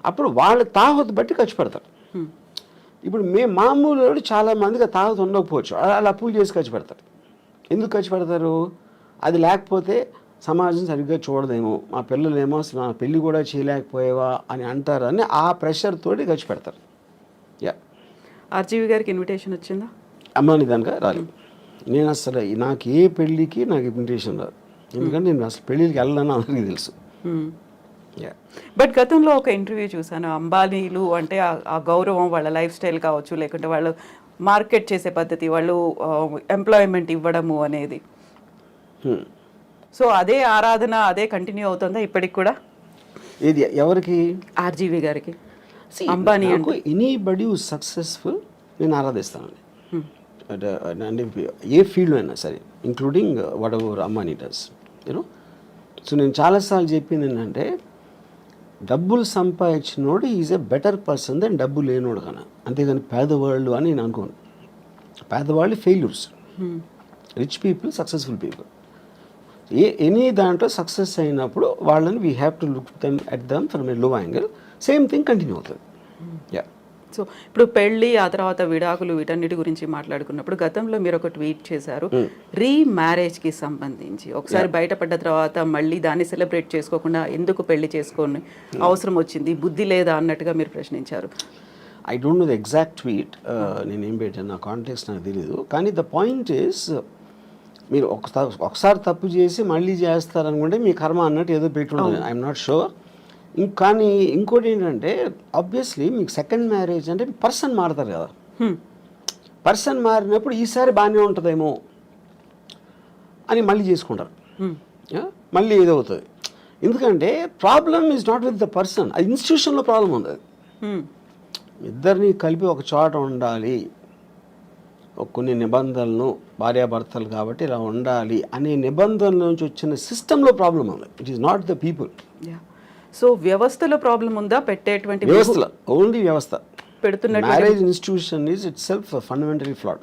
అప్పుడు వాళ్ళ తాహతు బట్టి ఖర్చు పెడతారు. ఇప్పుడు మామూలు చాలా మందికి తాహతు ఉండకపోవచ్చు, అలా అప్పులు చేసి ఖర్చు పెడతారు. ఎందుకు ఖర్చు పెడతారు? అది లేకపోతే సమాజం సరిగ్గా చూడదేమో, మా పిల్లలేమో అసలు నా పెళ్ళి కూడా చేయలేకపోయేవా అని అంటారని ఆ ప్రెషర్ తోటి ఖర్చు పెడతారు. యా. ఆర్జీవి గారికి ఇన్విటేషన్ వచ్చిందా? అమ్మాని దానిక రాలేదు. నేను అసలు నాకు ఏ పెళ్ళికి నాకు ఇన్విటేషన్ రాదు, ఎందుకంటే నేను అసలు పెళ్ళికి వెళ్ళాలని అందరికీ తెలుసు. బట్ గతంలో ఒక ఇంటర్వ్యూ చూసాను, అంబానీలు అంటే ఆ గౌరవం, వాళ్ళ లైఫ్ స్టైల్ కావచ్చు, లేకుంటే వాళ్ళు మార్కెట్ చేసే పద్ధతి, వాళ్ళు ఎంప్లాయ్మెంట్ ఇవ్వడము అనేది. సో అదే ఆరాధన అదే కంటిన్యూ అవుతుందా ఇప్పటికి కూడా? ఏది ఎవరికి? ఆర్జీవి గారికి. అంబానీ అంటే ఎనీబడి హూ సక్సెస్ఫుల్ నేను ఆరాధిస్తానండి. అంటే ఏ ఫీల్డ్ అయినా సరే, including whatever Ambani does, you know. So నేను చాలాసార్లు చెప్పింది ఏంటంటే, డబ్బులు సంపాదించినోడు is a better person than డబ్బు లేనోడు కన్నా. అంతేగాని పేదవాళ్ళు అని నేను అనుకోను. పేదవాళ్ళు failures, rich people successful people. Any దాంట్లో సక్సెస్ అయినప్పుడు వాళ్ళని we have to look at them from a low angle. Same thing continue అవుతుంది. యా. సో ఇప్పుడు పెళ్ళి, ఆ తర్వాత విడాకులు, వీటన్నిటి గురించి మాట్లాడుకున్నప్పుడు గతంలో మీరు ఒక ట్వీట్ చేశారు, రీమ్యారేజ్కి సంబంధించి. ఒకసారి బయటపడ్డ తర్వాత మళ్ళీ దాన్ని సెలబ్రేట్ చేసుకోకుండా ఎందుకు పెళ్లి చేసుకొని అవసరం వచ్చింది, బుద్ధి లేదా అన్నట్టుగా మీరు ప్రశ్నించారు. I don't know the exact tweet, నేనేం పెట్టాను, నా కాంటెక్స్ట్ నాకు తెలీదు. కానీ ద పాయింట్ ఈస్, మీరు ఒకసారి తప్పు చేసి మళ్ళీ చేస్తారనుకుంటే మీ కర్మ అన్నట్టు ఏదో పెట్టుంటుంది. I'm not sure. కానీ ఇంకోటి ఏంటంటే, ఆబ్వియస్లీ మీకు సెకండ్ మ్యారేజ్ అంటే పర్సన్ మారుతారు కదా. పర్సన్ మారినప్పుడు ఈసారి బాగానే ఉంటుందేమో అని మళ్ళీ చేసుకుంటారు. మళ్ళీ ఏదవుతుంది. ఎందుకంటే problem is not with the person, అది ఇన్స్టిట్యూషన్లో ప్రాబ్లం ఉంది. అది ఇద్దరిని కలిపి ఒక చోట ఉండాలి, కొన్ని నిబంధనలను, భార్యాభర్తలు కాబట్టి ఇలా ఉండాలి అనే నిబంధనల నుంచి వచ్చిన సిస్టంలో ప్రాబ్లం ఉంది. It is not the people. So వ్యవస్థలో ప్రాబ్లం ఉందా? పెట్టేటువంటి వ్యవస్థలో, ఓన్లీ వ్యవస్థ పెడుతున్న marriage institution is itself fundamentally flawed.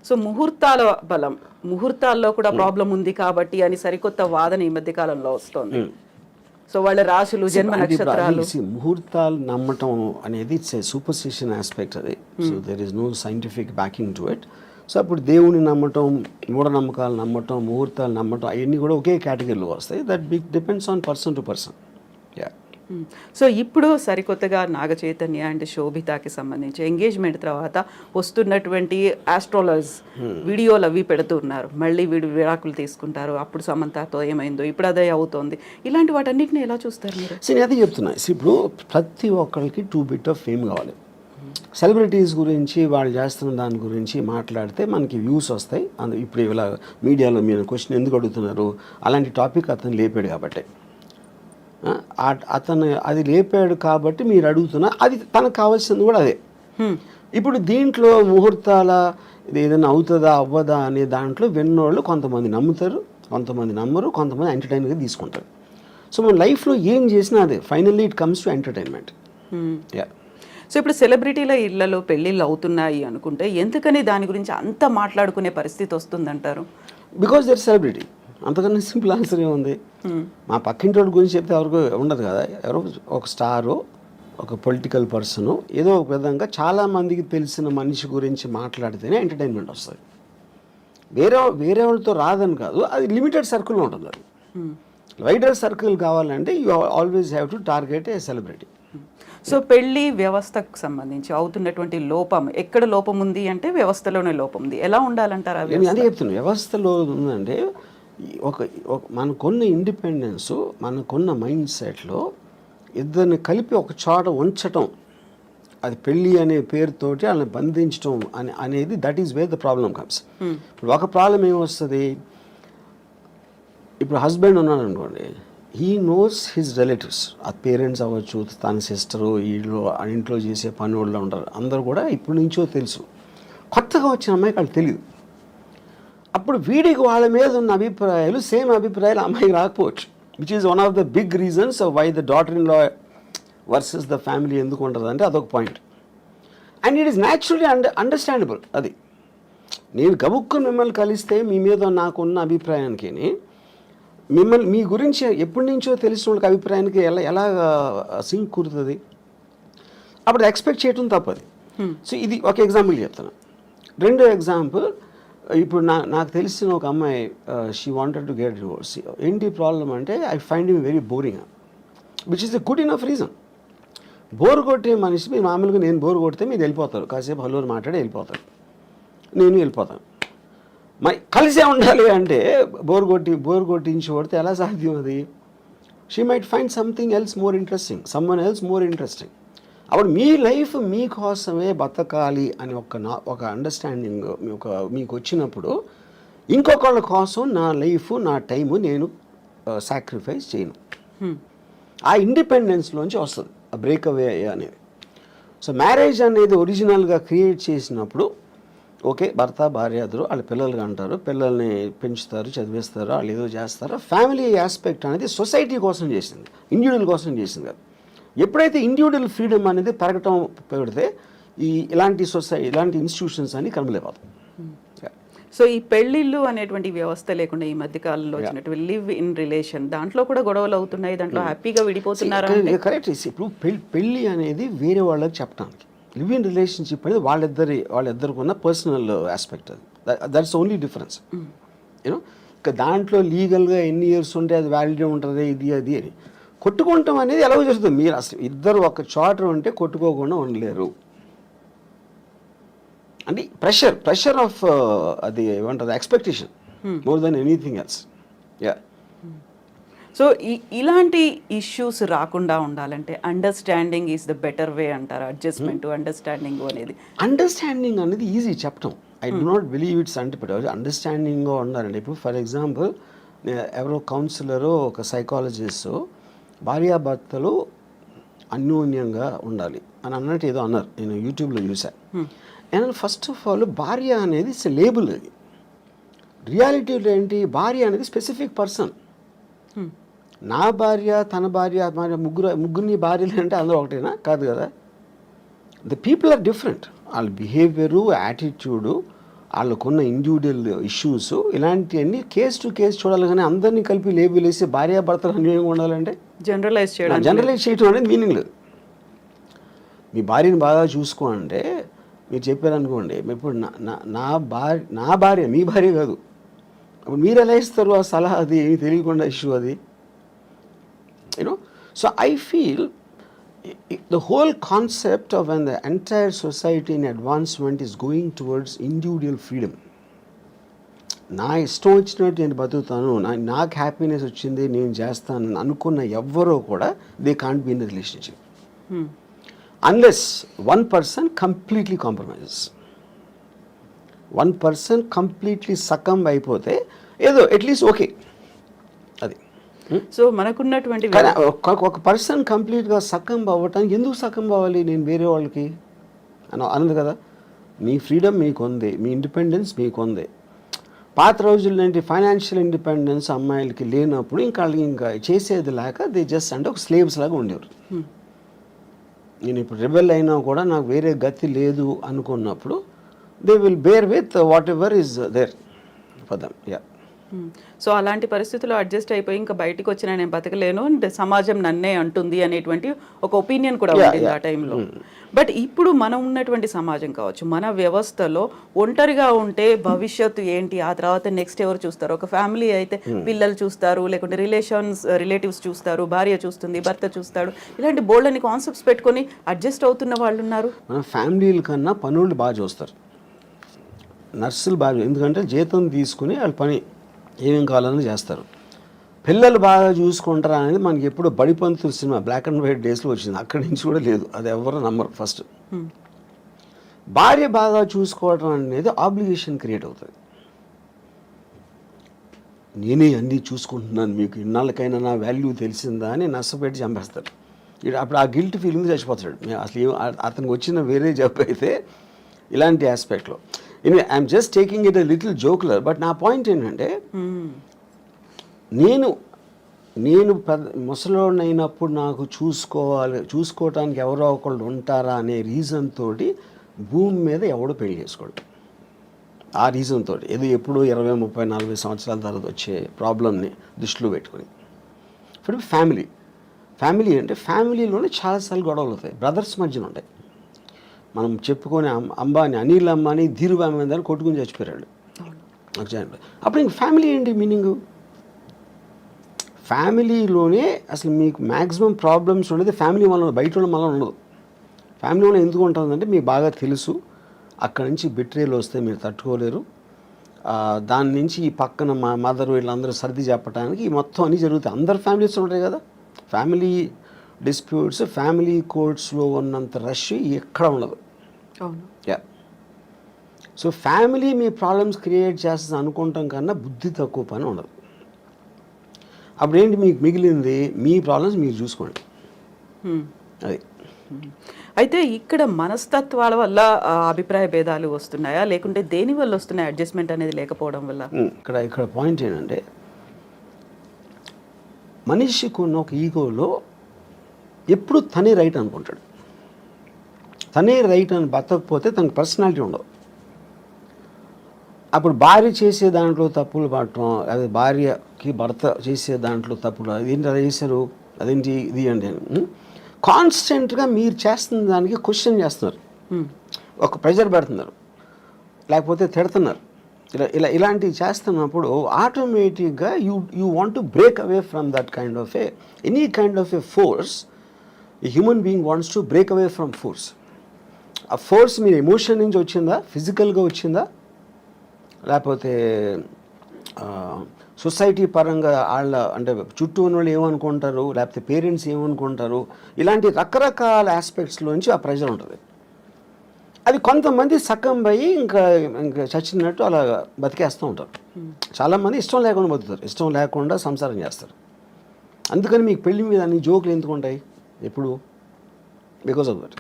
So ముహూర్తాల బలం, ముహూర్తాల్లో కూడా ప్రాబ్లం ఉంది కాబట్టి అని సరికొత్త వాదన ఈ మధ్య కాలంలో వస్తుంది. సో వాళ్ళ రాశులు జన్మ అంటే ఇప్పుడు నక్షత్రాలు. అది ముహూర్తాలు నమ్మటం అనేది ఇట్స్ ఏ సూపర్స్టిషన్ ఆస్పెక్ట్ అది. So there is no scientific backing to it. So అప్పుడు దేవుని నమ్మటం, మూఢనమ్మకాలు నమ్మటం, ముహూర్తాలు నమ్మటం అవన్నీ కూడా ఒకే కేటగిరీలో వస్తాయి. That depends on person to person. Yeah. So ఇప్పుడు సరికొత్తగా నాగ చైతన్య అండ్ శోభితాకి సంబంధించి ఎంగేజ్మెంట్ తర్వాత వస్తున్నటువంటి ఆస్ట్రాలజర్స్ వీడియోలు అవి పెడుతున్నారు. మళ్ళీ వీడు విడాకులు తీసుకుంటారు, అప్పుడు సమంతతో ఏమైందో ఇప్పుడు అదే అవుతోంది. ఇలాంటి వాటన్నిటిని ఎలా చూస్తారు మీరు? నేను అదే చెప్తున్నా. ఇప్పుడు ప్రతి ఒక్కరికి టూ బిట్ ఆఫ్ ఫేమ్ కావాలి. సెలబ్రిటీస్ గురించి వాళ్ళు చేస్తున్న దాని గురించి మాట్లాడితే మనకి వ్యూస్ వస్తాయి. ఇప్పుడు ఇలా మీడియాలో మీరు క్వశ్చన్ ఎందుకు అడుగుతున్నారు, అలాంటి టాపిక్ అతను లేపాడు కాబట్టి, అతను అది లేపాడు కాబట్టి మీరు అడుగుతున్నా, అది తనకు కావాల్సింది కూడా అదే. ఇప్పుడు దీంట్లో ముహూర్తాల ఇది ఏదైనా అవుతుందా అవ్వదా అనే దాంట్లో విన్నోళ్ళు కొంతమంది నమ్ముతారు, కొంతమంది నమ్మరు, కొంతమంది ఎంటర్టైన్గా తీసుకుంటారు. సో మన లైఫ్లో ఏం చేసినా అదే finally it comes to entertainment. Yeah. So ఇప్పుడు సెలబ్రిటీల ఇళ్లలో పెళ్ళిళ్ళు అవుతున్నాయి అనుకుంటే ఎందుకని దాని గురించి అంత మాట్లాడుకునే పరిస్థితి వస్తుందంటారు? Because their celebrity. అంతకన్నా సింపుల్ ఆన్సర్ ఏముంది? మా పక్కింటి గురించి చెప్తే ఎవరికి ఉండదు కదా. ఎవరో ఒక స్టారు, ఒక పొలిటికల్ పర్సను, ఏదో ఒక విధంగా చాలామందికి తెలిసిన మనిషి గురించి మాట్లాడితేనే ఎంటర్టైన్మెంట్ వస్తుంది. వేరే వాళ్ళతో రాదని కాదు, అది లిమిటెడ్ సర్కిల్లో ఉంటుంది. అది వైడర్ సర్కిల్ కావాలంటే you always have to target A celebrity. So పెళ్లి వ్యవస్థకు సంబంధించి అవుతున్నటువంటి లోపం, ఎక్కడ లోపం ఉంది అంటే వ్యవస్థలోనే లోపం ఉంది. ఎలా ఉండాలంటారా? నేను అదే చెప్తున్నాను. వ్యవస్థలో ఉందంటే మనకున్న ఇండిపెండెన్స్, మనకున్న మైండ్ సెట్లో ఇద్దరిని కలిపి ఒక చోట ఉంచటం, అది పెళ్ళి అనే పేరుతోటి వాళ్ళని బంధించడం అనేది that is where the problem comes. ఇప్పుడు ఒక ప్రాబ్లం ఏమొస్తుంది, ఇప్పుడు హస్బెండ్ ఉన్నాడు అనుకోండి, హీ నోస్ హిజ్ రిలేటివ్స్, ఆ పేరెంట్స్ అవ్వచ్చు, తన సిస్టరు, వీళ్ళు ఇంట్లో చేసే పని వాళ్ళు ఉంటారు, అందరూ కూడా ఇప్పటి నుంచో తెలుసు. కొత్తగా వచ్చిన అమ్మాయికి వాళ్ళు తెలియదు. అప్పుడు వీడికి వాళ్ళ మీద ఉన్న అభిప్రాయాలు సేమ్ అభిప్రాయాలు అమ్మాయికి రాకపోవచ్చు, which is one of the big reasons why the daughter in law versus the family ఎందుకు ఉంటుంది అంటే అదొక point. And it is naturally understandable. అది నేను గబుక్కుని మిమ్మల్ని కలిస్తే మీ మీద నాకున్న అభిప్రాయానికి మీ గురించి ఎప్పటి నుంచో తెలిసిన వాళ్ళకి అభిప్రాయానికి ఎలా సింక్ కుడుతుంది, అప్పుడు ఎక్స్పెక్ట్ చేయటం తప్పది. సో ఇది ఒక ఎగ్జాంపుల్ చెప్తాను. రెండో ఎగ్జాంపుల్, ఇప్పుడు నాకు తెలిసిన ఒక అమ్మాయి, she wanted to get divorce. ఏంటి ప్రాబ్లం అంటే I find him very boring, which is the good enough reason. Bore కొట్టే మనిషి, మీరు మామూలుగా నేను బోర్ కొడితే మీరు వెళ్ళిపోతారు, కాసేపు హలో మాట్లాడి వెళ్ళిపోతారు, నేను వెళ్ళిపోతాను. మరి కలిసే ఉండాలి అంటే బోర్ కొట్టించి కొడితే ఎలా సాధ్యం అది? She might find something else more interesting, someone else more interesting. అప్పుడు మీ లైఫ్ మీకోసమే బతకాలి అని ఒక అండర్స్టాండింగ్ మీకు వచ్చినప్పుడు ఇంకొకళ్ళ కోసం నా లైఫ్, నా టైము నేను సాక్రిఫైస్ చేయను. ఆ ఇండిపెండెన్స్లోంచి వస్తుంది ఆ బ్రేక్అవే అనేది. సో మ్యారేజ్ అనేది ఒరిజినల్గా క్రియేట్ చేసినప్పుడు ఓకే, భర్త భార్య ఇద్దరు వాళ్ళ పిల్లలుగా అంటారు, పిల్లల్ని పెంచుతారు, చదివిస్తారు, వాళ్ళు ఏదో చేస్తారు. ఫ్యామిలీ ఆస్పెక్ట్ అనేది సొసైటీ కోసం చేసింది, ఇండివిజువల్ కోసం చేసింది కాదు. ఎప్పుడైతే ఇండివిజువల్ ఫ్రీడమ్ అనేది పెరగటం పెడితే ఇలాంటి ఇన్స్టిట్యూషన్స్ అన్ని కనబలేకపోతాయి. సో ఈ పెళ్ళిళ్ళు అనేటువంటి వ్యవస్థ లేకుండా ఈ మధ్య కాలంలో వచ్చినటువంటి లివ్ ఇన్ రిలేషన్, దాంట్లో కూడా గొడవలు అవుతున్నాయి, దాంట్లో హ్యాపీగా విడిపోతున్నారు. కరెక్ట్. ఇప్పుడు పెళ్ళి అనేది వేరే వాళ్ళకి చెప్పడానికి, లివ్ ఇన్ రిలేషన్షిప్ అనేది వాళ్ళిద్దరికి ఉన్న పర్సనల్ ఆస్పెక్ట్. అది దట్స్ ఓన్లీ డిఫరెన్స్. యూనో, ఇక దాంట్లో లీగల్గా ఎన్ని ఇయర్స్ ఉంటే అది వ్యాలిడే ఉంటుంది, ఇది అది అని. కొట్టుకుంటాం అనేది ఎలా జరుగుతుంది? మీరు అసలు ఇద్దరు ఒక చోట ఉంటే కొట్టుకోకుండా ఉండలేరు. అంటే ప్రెషర్ ఆఫ్ అది ఏమంటుంది, expectation more than anything else. Yeah. So ఇలాంటి ఇష్యూస్ రాకుండా ఉండాలంటే understanding is the better way అంటారు. అడ్జస్ట్మెంట్ అండర్స్టాండింగ్ అనేది ఈజీ చెప్పటం. I do not believe it's అంటే అండర్స్టాండింగ్గా ఉండాలండి. ఇప్పుడు ఫర్ ఎగ్జాంపుల్, ఎవరో కౌన్సిలరు, ఒక సైకాలజిస్టు భార్యాభర్తలు అన్యోన్యంగా ఉండాలి అని అన్నట్టు ఏదో అన్నారు, నేను యూట్యూబ్లో చూసాను. అండ్ ఫస్ట్ ఆఫ్ ఆల్, భార్య అనేది ఇట్స్ లేబుల్. అది రియాలిటీలో ఏంటి, భార్య అనేది స్పెసిఫిక్ పర్సన్. నా భార్య, తన భార్య, ముగ్గురిని భార్యలు అంటే అందరూ ఒకటేనా? కాదు కదా. The people are different. వాళ్ళ బిహేవియరు, యాటిట్యూడు, వాళ్ళకున్న ఇండివిజువల్ ఇష్యూస్, ఇలాంటివన్నీ కేస్ టు కేస్ చూడాలి. కానీ అందరినీ కలిపి లేబుల్ వేసి భార్యాభర్తలు అన్యోన్యంగా ఉండాలంటే జనరలైజ్ చేయడం జనరలైజ్ చేయడం అనేది మీనింగ్ లేదు. మీ భార్యని బాగా చూసుకో అంటే మీరు చెప్పారనుకోండి, ఇప్పుడు నా భార్య మీ భార్య కాదు, అప్పుడు మీరు ఎలా ఇస్తారు ఆ సలహా? అది ఏమి తెలియకుండా ఇష్యూ అది, you know. So I feel the whole concept of when the entire society in advancement is going towards individual freedom. నా ఇష్టం వచ్చినట్టు నేను బతుకుతాను, నాకు హ్యాపీనెస్ వచ్చింది నేను చేస్తాను అనుకున్న ఎవ్వరూ కూడా they can't be in relationship unless one person completely compromises. One person completely succumb అయిపోతే ఏదో అట్లీస్ట్ ఓకే అది. సో మనకున్నటువంటి ఒక పర్సన్ కంప్లీట్గా సకంబ్ అవ్వటానికి ఎందుకు సకంబ్ అవ్వాలి నేను వేరే వాళ్ళకి అన్నది కదా. మీ ఫ్రీడమ్ మీకు ఉంది, మీ ఇండిపెండెన్స్ మీకు ఉంది. పాత రోజుల్లో ఏంటి ఫైనాన్షియల్ ఇండిపెండెన్స్ అమ్మాయిలకి లేనప్పుడు ఇంకా వాళ్ళకి ఇంకా చేసేది లేక దే జస్ట్ అంటే ఒక స్లేవ్స్ లాగా ఉండేవారు. నేను ఇప్పుడు రెబెల్ అయినా కూడా నాకు వేరే గతి లేదు అనుకున్నప్పుడు they will bear with whatever is there for them. Yeah. So అలాంటి పరిస్థితుల్లో అడ్జస్ట్ అయిపోయి ఇంకా బయటకు వచ్చినా నేను బతకలేను, సమాజం నన్నే అంటుంది అనేటువంటి ఒక ఒపీనియన్ కూడా ఉంటుంది ఆ టైంలో. బట్ ఇప్పుడు మనం ఉన్నటువంటి సమాజం కావచ్చు, మన వ్యవస్థలో ఒంటరిగా ఉంటే భవిష్యత్తు ఏంటి, ఆ తర్వాత నెక్స్ట్ ఎవరు చూస్తారు? ఒక ఫ్యామిలీ అయితే పిల్లలు చూస్తారు, లేకుంటే రిలేటివ్స్ చూస్తారు, భార్య చూస్తుంది, భర్త చూస్తాడు, ఇలాంటి బోల్డని కాన్సెప్ట్స్ పెట్టుకొని అడ్జస్ట్ అవుతున్న వాళ్ళు ఉన్నారు. మన ఫ్యామిలీల కన్నా పనులు బాగా చూస్తారు, నర్సులు బాగా, ఎందుకంటే జీతం తీసుకుని వాళ్ళు పని ఏమేం కావాలని చేస్తారు. పిల్లలు బాగా చూసుకుంటారా అనేది మనకి ఎప్పుడు Badipantulu cinema black and white డేస్లో వచ్చింది, అక్కడి నుంచి కూడా లేదు, అది ఎవరు నమ్మరు. ఫస్ట్ భార్య బాగా చూసుకోవడం అనేది ఆబ్లిగేషన్ క్రియేట్ అవుతుంది. నేనే అన్నీ చూసుకుంటున్నాను, మీకు ఇన్నాళ్ళకైనా నా వాల్యూ తెలిసిందా అని నష్టపెట్టి చంపేస్తారు. అప్పుడు ఆ గిల్ట్ ఫీలింగ్ చచ్చిపోతాడు. అసలు అతనికి వచ్చిన వేరే జాబ్ అయితే ఇలాంటి ఆస్పెక్ట్లో. I'm just taking it a little jocular. But నా పాయింట్ ఏంటంటే నేను ముసలోడిని అయినప్పుడు నాకు చూసుకోవటానికి ఎవరో ఒకళ్ళు ఉంటారా అనే రీజన్ తోటి భూమి మీద ఎవడో పెళ్లి చేసుకోడు. ఆ రీజన్ తోటి ఏదో ఎప్పుడు 20, 30, 40 సంవత్సరాల తర్వాత వచ్చే ప్రాబ్లమ్ని దృష్టిలో పెట్టుకుని. ఇప్పుడు ఫ్యామిలీ అంటే ఫ్యామిలీలోనే చాలాసార్లు గొడవలు అవుతాయి, బ్రదర్స్ మధ్యన ఉంటాయి. మనం చెప్పుకొని అనిల్ అంబానీ ధీరుభాయ్ అంబానీ కొట్టుకుని చచ్చిపోయాడు. అప్పుడు ఇంక ఫ్యామిలీ ఏంటి మీనింగ్? ఫ్యామిలీలోనే అసలు మీకు మ్యాక్సిమం ప్రాబ్లమ్స్ ఉండేది ఫ్యామిలీ వల్ల, బయట ఉన్న వల్ల ఉండదు. ఫ్యామిలీ వల్ల ఎందుకు ఉంటుందంటే మీకు బాగా తెలుసు అక్కడి నుంచి బిట్రేలు వస్తే మీరు తట్టుకోలేరు, దాని నుంచి ఈ పక్కన మా మదర్ వీళ్ళందరూ సర్ది చెప్పడానికి మొత్తం అన్నీ జరుగుతాయి. అందరు ఫ్యామిలీస్ ఉంటాయి కదా. ఫ్యామిలీ డిస్ప్యూట్స్, ఫ్యామిలీ కోర్ట్స్లో ఉన్నంత రష్ ఎక్కడ ఉండదు. యా. సో ఫ్యామిలీ మీ ప్రాబ్లమ్స్ క్రియేట్ చేస్తుంది అనుకుంటాం కన్నా బుద్ధి తక్కువ పని ఉండదు. అప్పుడేంటి మీకు మిగిలింది? మీ ప్రాబ్లమ్స్ మీరు చూసుకోండి. అది. అయితే ఇక్కడ మనస్తత్వాల వల్ల అభిప్రాయ భేదాలు వస్తున్నాయా, లేకుంటే దేని వల్ల వస్తున్నాయి అడ్జస్ట్మెంట్ అనేది లేకపోవడం వల్ల? ఇక్కడ పాయింట్ ఏంటంటే మనిషికి ఉన్న ఒక ఈగోలో ఎప్పుడు తనే రైట్ అనుకుంటాడు. తనే రైట్ అని బతకపోతే తనకు పర్సనాలిటీ ఉండదు. అప్పుడు భార్య చేసే దాంట్లో తప్పులు పడటం, అదే భార్యకి భర్త చేసే దాంట్లో తప్పులు, అదేంటి అలా చేశారు, అదేంటి ఇది అంటే కాన్స్టెంట్గా మీరు చేస్తున్న దానికి క్వశ్చన్ చేస్తున్నారు, ఒక ప్రెజర్ పెడుతున్నారు, లేకపోతే తిడుతున్నారు. ఇలాంటివి చేస్తున్నప్పుడు ఆటోమేటిక్గా you want to break away from that kind of any kind of A force. A human being wants to break away from force. ఆ ఫోర్స్ మీరు ఎమోషన్ నుంచి వచ్చిందా, ఫిజికల్గా వచ్చిందా, లేకపోతే సొసైటీ పరంగా వాళ్ళ అంటే చుట్టూ ఉన్న వాళ్ళు ఏమనుకుంటారు, లేకపోతే పేరెంట్స్ ఏమనుకుంటారు, ఇలాంటి రకరకాల ఆస్పెక్ట్స్లోంచి ఆ ప్రెజర్ ఉంటుంది. అది కొంతమంది సకంబ్ అయ్యి ఇంకా చచ్చినట్టు అలా బతికేస్తూ ఉంటారు. చాలామంది ఇష్టం లేకుండా బతుకుతారు, ఇష్టం లేకుండా సంసారం చేస్తారు. అందుకని మీకు పెళ్లి మీద అన్ని జోకులు ఎందుకు ఉంటాయి ఎప్పుడు? Because of that,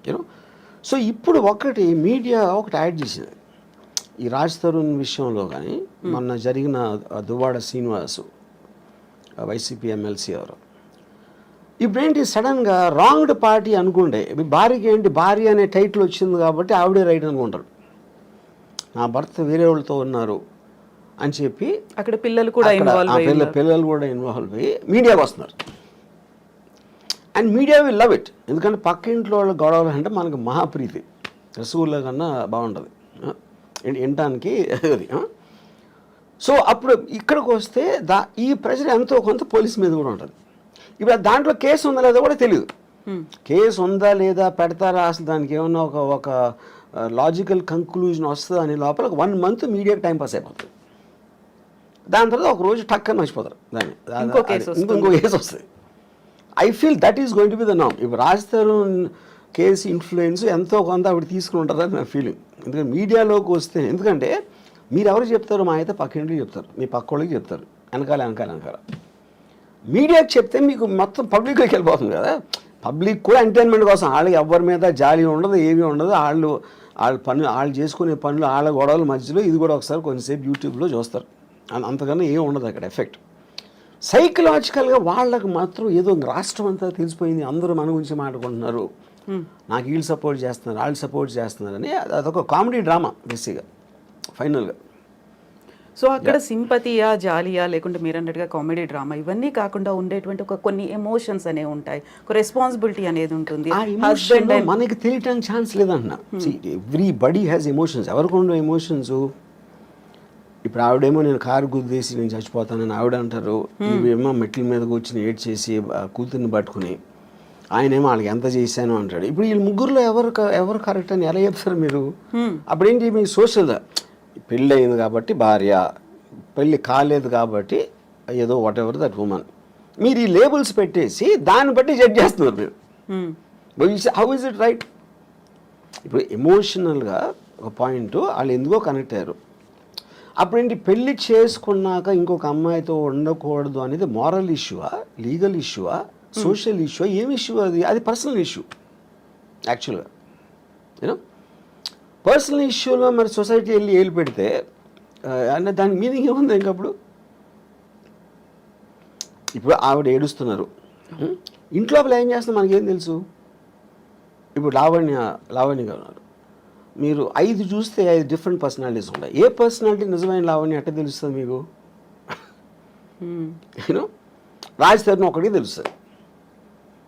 you know. So ఇప్పుడు మీడియా ఒకటి యాడ్ చేసింది ఈ రాజ్ తరుణ్ విషయంలో. కానీ మొన్న జరిగిన దువ్వాడ శ్రీనివాసు వైసీపీ ఎమ్మెల్సీ ఎవరు, ఇప్పుడేంటి సడన్గా రాంగ్డ్ పార్టీ అనుకుంటే భార్యకి ఏంటి, భార్య అనే టైటిల్ వచ్చింది కాబట్టి ఆవిడే రైట్ అనుకుంటారు. నా భర్త వేరే వాళ్ళతో ఉన్నారు, అని చెప్పి అక్కడ పిల్లలు కూడా అక్కడ ఇన్వాల్వ్ అయ్యారు. పిల్లలు కూడా ఇన్వాల్వ్ అయ్యి మీడియాకి వస్తున్నారు. And media will love it. ఎందుకంటే పక్క ఇంట్లో వాళ్ళ గొడవలు అంటే మనకు మహాప్రీతి, రసగుల్లా కన్నా బాగుంటుంది వినటానికి అది. సో అప్పుడు ఇక్కడికి వస్తే ఈ ప్రెషర్ ఎంతో కొంత పోలీస్ మీద కూడా ఉంటుంది. ఇప్పుడు దాంట్లో కేసు ఉందా లేదా కూడా తెలియదు. కేసు ఉందా లేదా, పెడతారా, అసలు దానికి ఏమన్నా ఒక లాజికల్ కంక్లూజన్ వస్తుందా అని లోపల 1 month మీడియాకి టైం పాస్ అయిపోతుంది. దాని తర్వాత ఒక రోజు టక్కని మర్చిపోతారు దాన్ని, ఇంకో కేసు వస్తుంది. I feel that is going to be the నామ్. ఇప్పుడు రాజధాని కేసు ఇన్ఫ్లుయెన్స్ ఎంతో కొంత ఆవిడ తీసుకుని ఉంటారని నా ఫీలింగ్. ఎందుకంటే మీడియాలోకి వస్తే, ఎందుకంటే మీరు ఎవరు చెప్తారు, మా అయితే పక్క ఇంటికి చెప్తారు, మీ పక్క వాళ్ళకి చెప్తారు, వెనకాల మీడియాకి చెప్తే మీకు మొత్తం పబ్లిక్లోకి వెళ్ళిపోతుంది కదా. పబ్లిక్ కూడా ఎంటర్టైన్మెంట్ కోసం, వాళ్ళకి ఎవరి మీద జాలి ఉండదు, ఏమీ ఉండదు. వాళ్ళు చేసుకునే పనులు, వాళ్ళ గొడవల మధ్యలో ఇది కూడా ఒకసారి కొంచెంసేపు యూట్యూబ్లో చూస్తారు. అంతకన్నా ఏం ఉండదు అక్కడ ఎఫెక్ట్. సైకలాజికల్గా వాళ్ళకు మాత్రం ఏదో రాష్ట్రం అంతా తెలిసిపోయింది, అందరూ మన గురించి మాట్లాడుకుంటున్నారు, నాకు వీళ్ళు సపోర్ట్ చేస్తున్నారు, వాళ్ళు సపోర్ట్ చేస్తున్నారని. అదొక కామెడీ డ్రామా బేసిక్గా ఫైనల్గా. సో అక్కడ సింపతియా, జాలియా, లేకుంటే మీరు అన్నట్టుగా కామెడీ డ్రామా, ఇవన్నీ కాకుండా ఉండేటువంటి కొన్ని ఎమోషన్స్ అనేవి ఉంటాయి, ఒక రెస్పాన్సిబిలిటీ అనేది ఉంటుంది. హస్బెండ్ మనకి తెలియటానికి ఛాన్స్ లేదంటున్నా. Everybody has emotions. ఎవరికి ఉండవు ఎమోషన్స్? ఇప్పుడు ఆవిడేమో నేను కారు గుద్దేసి నేను చచ్చిపోతానని ఆవిడ అంటారు, ఇవేమో మెట్ల మీద కూర్చుని ఏడ్ చేసి కూతుర్ని పట్టుకుని ఆయనేమో వాళ్ళకి ఎంత చేశాను అంటాడు. ఇప్పుడు వీళ్ళు ముగ్గురులో ఎవరు కరెక్ట్ అని ఎలా చెప్తారు మీరు? అప్పుడేంటి, మీ సోషల్ పెళ్ళి అయింది కాబట్టి భార్య, పెళ్ళి కాలేదు కాబట్టి ఏదో వాట్ ఎవర్ దట్ ఉమెన్, మీరు ఈ లేబుల్స్ పెట్టేసి దాన్ని బట్టి జడ్జ్ చేస్తున్నారు మీరు. How is it right? ఇప్పుడు ఎమోషనల్గా ఒక పాయింట్ వాళ్ళు ఎందుకో కనెక్ట్ అయ్యారు. అప్పుడేంటి, పెళ్ళి చేసుకున్నాక ఇంకొక అమ్మాయితో ఉండకూడదు అనేది మారల్ ఇష్యూవా, లీగల్ ఇష్యూవా, సోషల్ ఇష్యూ, ఏం ఇష్యూ అది పర్సనల్ ఇష్యూ యాక్చువల్గా. యూనో పర్సనల్ ఇష్యూలో మరి సొసైటీ వెళ్ళి ఏలు పెడితే అంటే దానికి మీనింగ్ ఏముంది ఇంకప్పుడు? ఇప్పుడు ఆవిడ ఏడుస్తున్నారు, ఇంట్లో ఏం చేస్తున్నారు మనకేం తెలుసు? ఇప్పుడు లావణ్య గారు ఉన్నారు, మీరు 5 చూస్తే 5 డిఫరెంట్ పర్సనాలిటీస్ ఉంటాయి. ఏ పర్సనాలిటీ నిజమైన లావణ్య అట్టే తెలుస్తుంది మీకు? యూనో రాజ్ తరుణ్ ఒకటి తెలుస్తుంది,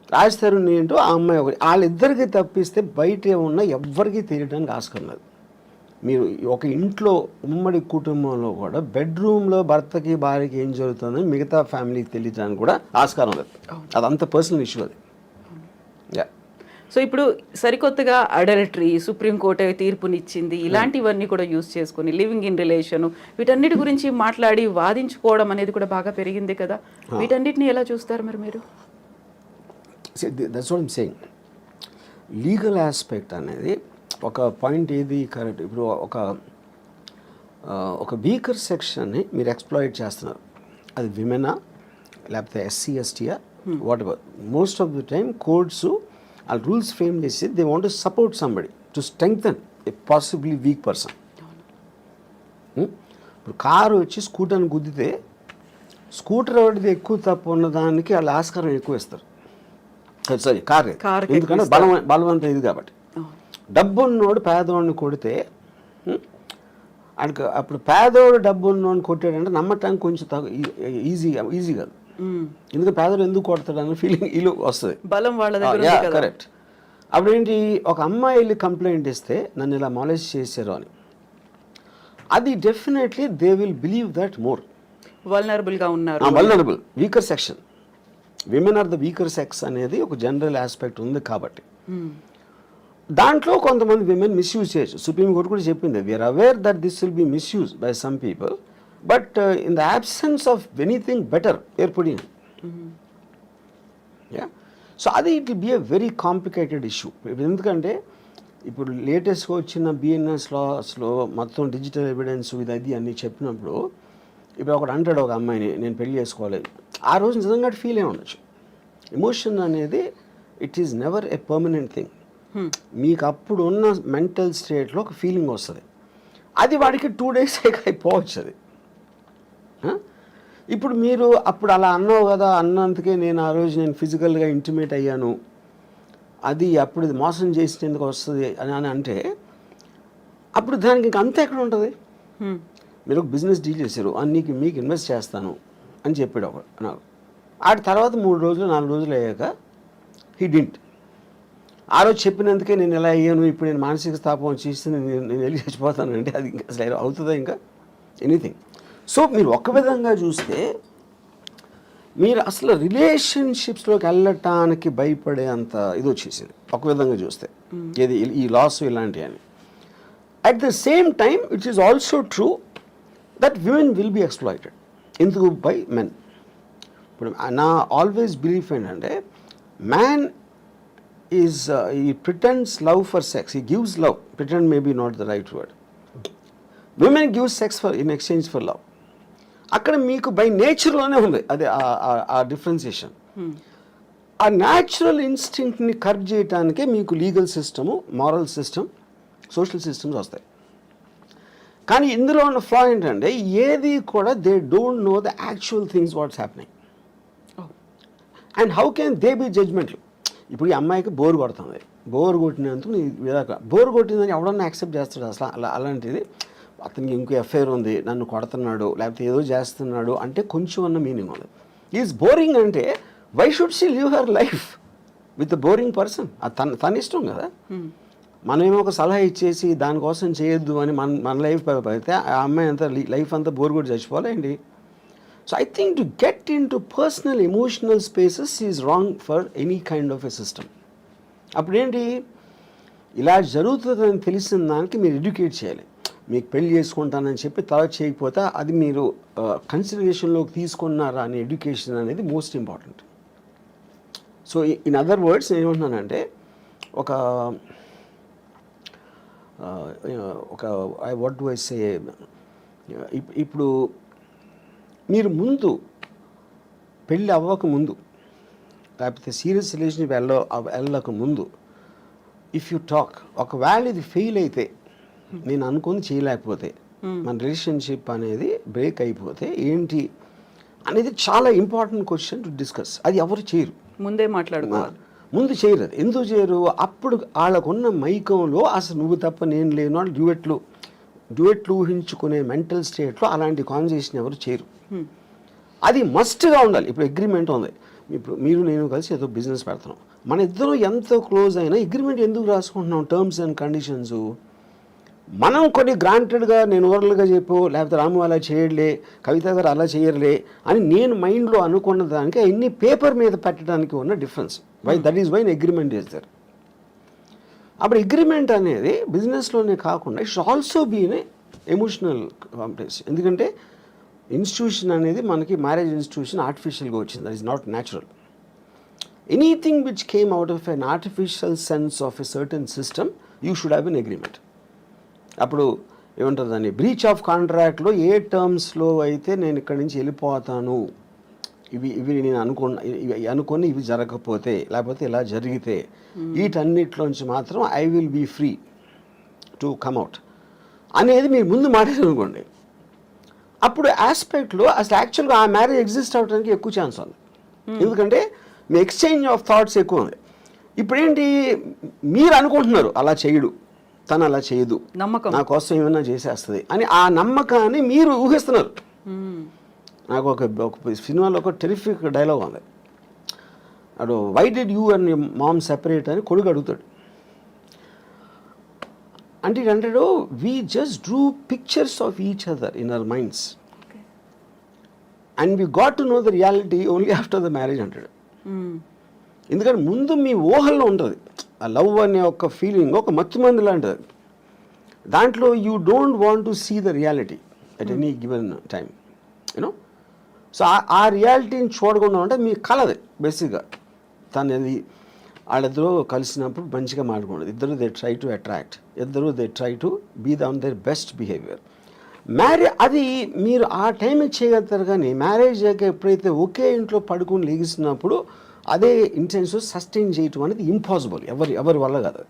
రాజ్ తరుణ్ ఏంటో ఆ అమ్మాయి ఒకటి. వాళ్ళిద్దరికి తప్పిస్తే బయట ఏమున్నా ఎవ్వరికీ తెలియడానికి ఆస్కారం లేదు. మీరు ఒక ఇంట్లో ఉమ్మడి కుటుంబంలో కూడా బెడ్రూమ్లో భర్తకి భార్యకి ఏం జరుగుతుందని మిగతా ఫ్యామిలీకి తెలియడానికి కూడా ఆస్కారం లేదు. అదంత పర్సనల్ ఇష్యూ అది. యా. సో ఇప్పుడు సరికొత్తగా అడల్టరీ సుప్రీంకోర్టు తీర్పునిచ్చింది, ఇలాంటివన్నీ కూడా యూజ్ చేసుకుని లివింగ్ ఇన్ రిలేషన్, వీటన్నిటి గురించి మాట్లాడి వాదించుకోవడం అనేది కూడా బాగా పెరిగింది కదా. వీటన్నిటిని ఎలా చూస్తారు మరి మీరు? That's what I'm saying. Legal aspect అనేది ఒక పాయింట్ ఏది కరెక్ట్. ఇప్పుడు ఒక వీకర్ సెక్షన్ని మీరు ఎక్స్ప్లాయిట్ చేస్తున్నారు, అది విమెనా లేకపోతే SC STయా whatever. Most of the time courts ఆ రూల్స్ ఫ్రేమ్ చేసి they want to support somebody to strengthen a possibly weak person. ఇప్పుడు కారు వచ్చి స్కూటర్ని గుద్దితే స్కూటర్ ఎవరిది ఎక్కువ తప్పు ఉన్నదానికి వాళ్ళు ఆస్కారం ఎక్కువ ఇస్తారు. సారీ, కార్, ఎందుకంటే బలవంత ఇది కాబట్టి. డబ్బు ఉన్నోడు పేదవాడిని కొడితే ఆయనకు, అప్పుడు పేదవాడు డబ్బు ఉన్నోడిని కొట్టాడంటే నమ్మటానికి కొంచెం ఈజీ కాదు. ఎందుకంటే పేదవాడు ఎందుకు కొడతాడు అన్న ఫీలింగ్ వీళ్ళు వస్తుంది, బలం వాళ్ళ దగ్గర. కరెక్ట్. అప్పుడేంటి, ఒక అమ్మాయి వెళ్ళి కంప్లైంట్ ఇస్తే నన్ను ఇలా మాలేజ్ చేశారు అని, అది definitely they will believe that more. వల్నరబుల్గా ఉన్నారు, vulnerable weaker section, women are the weaker sex అనేది ఒక జనరల్ ఆస్పెక్ట్ ఉంది కాబట్టి దాంట్లో కొంతమంది విమెన్ మిస్యూజ్ చేయొచ్చు. సుప్రీంకోర్టు కూడా చెప్పింది, we are aware that this will be misuse by some people, but in the absence of anything better ఏర్పడింది. యా. సో అది it will be a very complicated issue. ఎందుకంటే ఇప్పుడు లేటెస్ట్గా వచ్చిన BNS లాస్లో మొత్తం డిజిటల్ ఎవిడెన్స్ ఇది అన్నీ చెప్పినప్పుడు, ఇప్పుడు ఒకడు అంటాడు ఒక అమ్మాయిని నేను పెళ్లి చేసుకోలేదు, ఆ రోజు నిజంగా ఫీల్ అయి ఉండొచ్చు. ఎమోషన్ అనేది it is never a permanent thing. మీకు అప్పుడు ఉన్న మెంటల్ స్టేట్లో ఒక ఫీలింగ్ వస్తుంది, అది వాడికి 2 days అయిపోవచ్చు అది. ఇప్పుడు మీరు అప్పుడు అలా అన్నావు కదా, అన్నందుకే నేను ఆ రోజు నేను ఫిజికల్గా ఇంటిమేట్ అయ్యాను, అది అప్పుడు ఇది మోసం చేసినందుకు వస్తుంది అని అంటే అప్పుడు దానికి ఇంక అంత ఎక్కడ ఉంటుంది? మీరు ఒక బిజినెస్ డీల్ చేశారు, నీకు మీకు ఇన్వెస్ట్ చేస్తాను అని చెప్పాడు ఒకడు నాకు. ఆడి తర్వాత 3 రోజులు 4 రోజులు అయ్యాక హీ డింట్. ఆ రోజు చెప్పినందుకే నేను ఎలా అయ్యాను, ఇప్పుడు నేను మానసిక స్థాపం చేస్తే నేను వెళ్ళి చచ్చిపోతానంటే అది ఇంకా అసలు అవుతుందా ఇంకా ఎనీథింగ్. సో మీరు ఒక విధంగా చూస్తే మీరు అసలు రిలేషన్షిప్స్లోకి వెళ్ళటానికి భయపడే అంత ఇది వచ్చేసింది ఒక విధంగా చూస్తే, ఏది ఈ లాస్ ఇలాంటివి అని. At the same time it is also true that women will be exploited. ఎందుకు? By men. ఇప్పుడు నా ఆల్వేస్ బిలీఫ్ ఏంటంటే man is he pretends love for sex, he gives love, pretend may be not the right word. Women gives sex for in exchange for love. అక్కడ మీకు by నేచర్లోనే ఉంది అదే ఆ differentiation. ఆ natural ఇన్స్టింక్ట్ని curb చేయడానికే మీకు legal system, moral system, social systems వస్తాయి. కానీ ఇందులో ఉన్న ఫ్లా ఏంటంటే ఏది కూడా they don't know the actual things what's happening and how can they be జడ్జ్మెంట్లు. ఇప్పుడు ఈ అమ్మాయికి బోర్ కొడుతుంది, బోర్ కొట్టినందుకు బోర్ కొట్టిందని ఎవడన్నా యాక్సెప్ట్ చేస్తాడు అసలు? అలాంటిది అతనికి ఇంకో ఎఫ్ఐఆర్ ఉంది, నన్ను కొడుతున్నాడు లేకపోతే ఏదో చేస్తున్నాడు అంటే కొంచెం అన్న మీనింగ్ ఉంది. ఈజ్ బోరింగ్ అంటే why should she live her life with the boring person? అది తన ఇష్టం కదా. మనమేమో ఒక సలహా ఇచ్చేసి దానికోసం చేయొద్దు అని మన లైఫ్ అయితే ఆ అమ్మాయి అంతా లైఫ్ అంతా బోర్ కొట్టి చచ్చిపోవాలండి. So I think to get into personal emotional spaces is wrong for any kind of a system. అప్పుడేంటి, ఇలా జరుగుతుందని తెలిసిన దానికి మీరు ఎడ్యుకేట్ చేయాలి. మీకు పెళ్లి చేసుకుంటానని చెప్పి తర్వాత చేయకపోతే అది మీరు కన్సిడరేషన్లోకి తీసుకున్నారా అనే ఎడ్యుకేషన్ అనేది most important. So in other words నేను ఏమంటున్నానంటే ఒక వాట్ డు ఐ సే, ఇప్పుడు మీరు ముందు పెళ్ళి అవ్వక ముందు లేకపోతే సీరియస్ రిలేషన్షిప్ వెళ్ళక ముందు ఇఫ్ యూ టాక్, ఒకవేళ ఇది ఫెయిల్ అయితే, నేను అనుకుని చేయలేకపోతే, మన రిలేషన్షిప్ అనేది బ్రేక్ అయిపోతే ఏంటి అనేది చాలా ఇంపార్టెంట్ క్వశ్చన్ టు డిస్కస్. అది ఎవరు చేయరు, ముందే మాట్లాడుకోవాలి. ముందు చేయరు. అది ఎందుకు చేయరు? అప్పుడు వాళ్ళకున్న మైకంలో అసలు నువ్వు తప్ప నేను లేను అని డ్యూయెట్లు ఊహించుకునే మెంటల్ స్టేట్లో అలాంటి కాన్వర్సేషన్ ఎవరు చేయరు. అది మస్ట్గా ఉండాలి. ఇప్పుడు అగ్రిమెంట్ ఉంది, ఇప్పుడు మీరు నేను కలిసి ఏదో బిజినెస్ పెడుతున్నాం, మన ఇద్దరు ఎంతో క్లోజ్ అయినా అగ్రిమెంట్ ఎందుకు రాసుకుంటున్నాం? టర్మ్స్ అండ్ కండిషన్స్ మనం కొన్ని గ్రాంటెడ్గా నేను ఓరల్గా చెప్పు, లేకపోతే రాము అలా చేయడలే, కవిత గారు అలా చేయర్లే అని నేను మైండ్లో అనుకున్న దానికి అన్ని పేపర్ మీద పెట్టడానికి ఉన్న difference. That is why agreement is there. అప్పుడు అగ్రిమెంట్ అనేది బిజినెస్లోనే కాకుండా it's also been emotional complex. ఎందుకంటే ఇన్స్టిట్యూషన్ అనేది మనకి మ్యారేజ్ ఇన్స్టిట్యూషన్ ఆర్టిఫిషియల్గా వచ్చింది, that is not natural. Anything which came out of an artificial sense of a certain system you should have an agreement. అప్పుడు ఏమంటారు దాన్ని, బ్రీచ్ ఆఫ్ కాంట్రాక్ట్లో ఏ టర్మ్స్లో అయితే నేను ఇక్కడి నుంచి వెళ్ళిపోతాను, ఇవి నేను అనుకుని ఇవి జరగకపోతే లేకపోతే ఇలా జరిగితే వీటన్నిటిలోంచి మాత్రం I will be free to come out అనేది మీరు ముందు మాట్లాడారనుకోండి, అప్పుడు ఆస్పెక్ట్లో అసలు యాక్చువల్గా ఆ మ్యారేజ్ ఎగ్జిస్ట్ అవడానికి ఎక్కువ ఛాన్స్ ఉంది. ఎందుకంటే మీ ఎక్స్చేంజ్ ఆఫ్ థాట్స్ ఎక్కువ ఉంది. ఇప్పుడేంటి, మీరు అనుకుంటున్నారు అలా చేయడు, తను అలా చేయదు, నా కోసం ఏమైనా చేసేస్తుంది అని ఆ నమ్మకాన్ని మీరు ఊహిస్తున్నారు. నాకు ఒక సినిమాలో ఒక టెరిఫిక్ డైలాగ్ ఉంది, అడు why did you and mom separate అని కొడుకు అడుగుతాడు. అంటే అంటాడు we just drew pictures of each other in our minds and we got to know the reality only after the marriage అంటాడు. ఎందుకంటే ముందు మీ ఊహల్లో ఉంటుంది ఆ లవ్ అనే ఒక ఫీలింగ్, ఒక మత్తుమంది లాంటిది. దాంట్లో you don't want to see the reality at any given time, you know. So ఆ రియాలిటీని చూడకుండా ఉంటే మీ కలది బేసిక్గా. తనది వాళ్ళిద్దరూ కలిసినప్పుడు మంచిగా మాట్లాడుకోండి, ఇద్దరు దే ట్రై టు అట్రాక్ట్, ఇద్దరు they try to be on their best behaviour. అది మీరు ఆ టైంకి చేయగలుగుతారు. కానీ మ్యారేజ్ ఎప్పుడైతే ఒకే ఇంట్లో పడుకుని లెగిసినప్పుడు అదే ఇంటెన్షన్ సస్టైన్ చేయటం అనేది ఇంపాసిబుల్, ఎవరి వల్ల కాదు.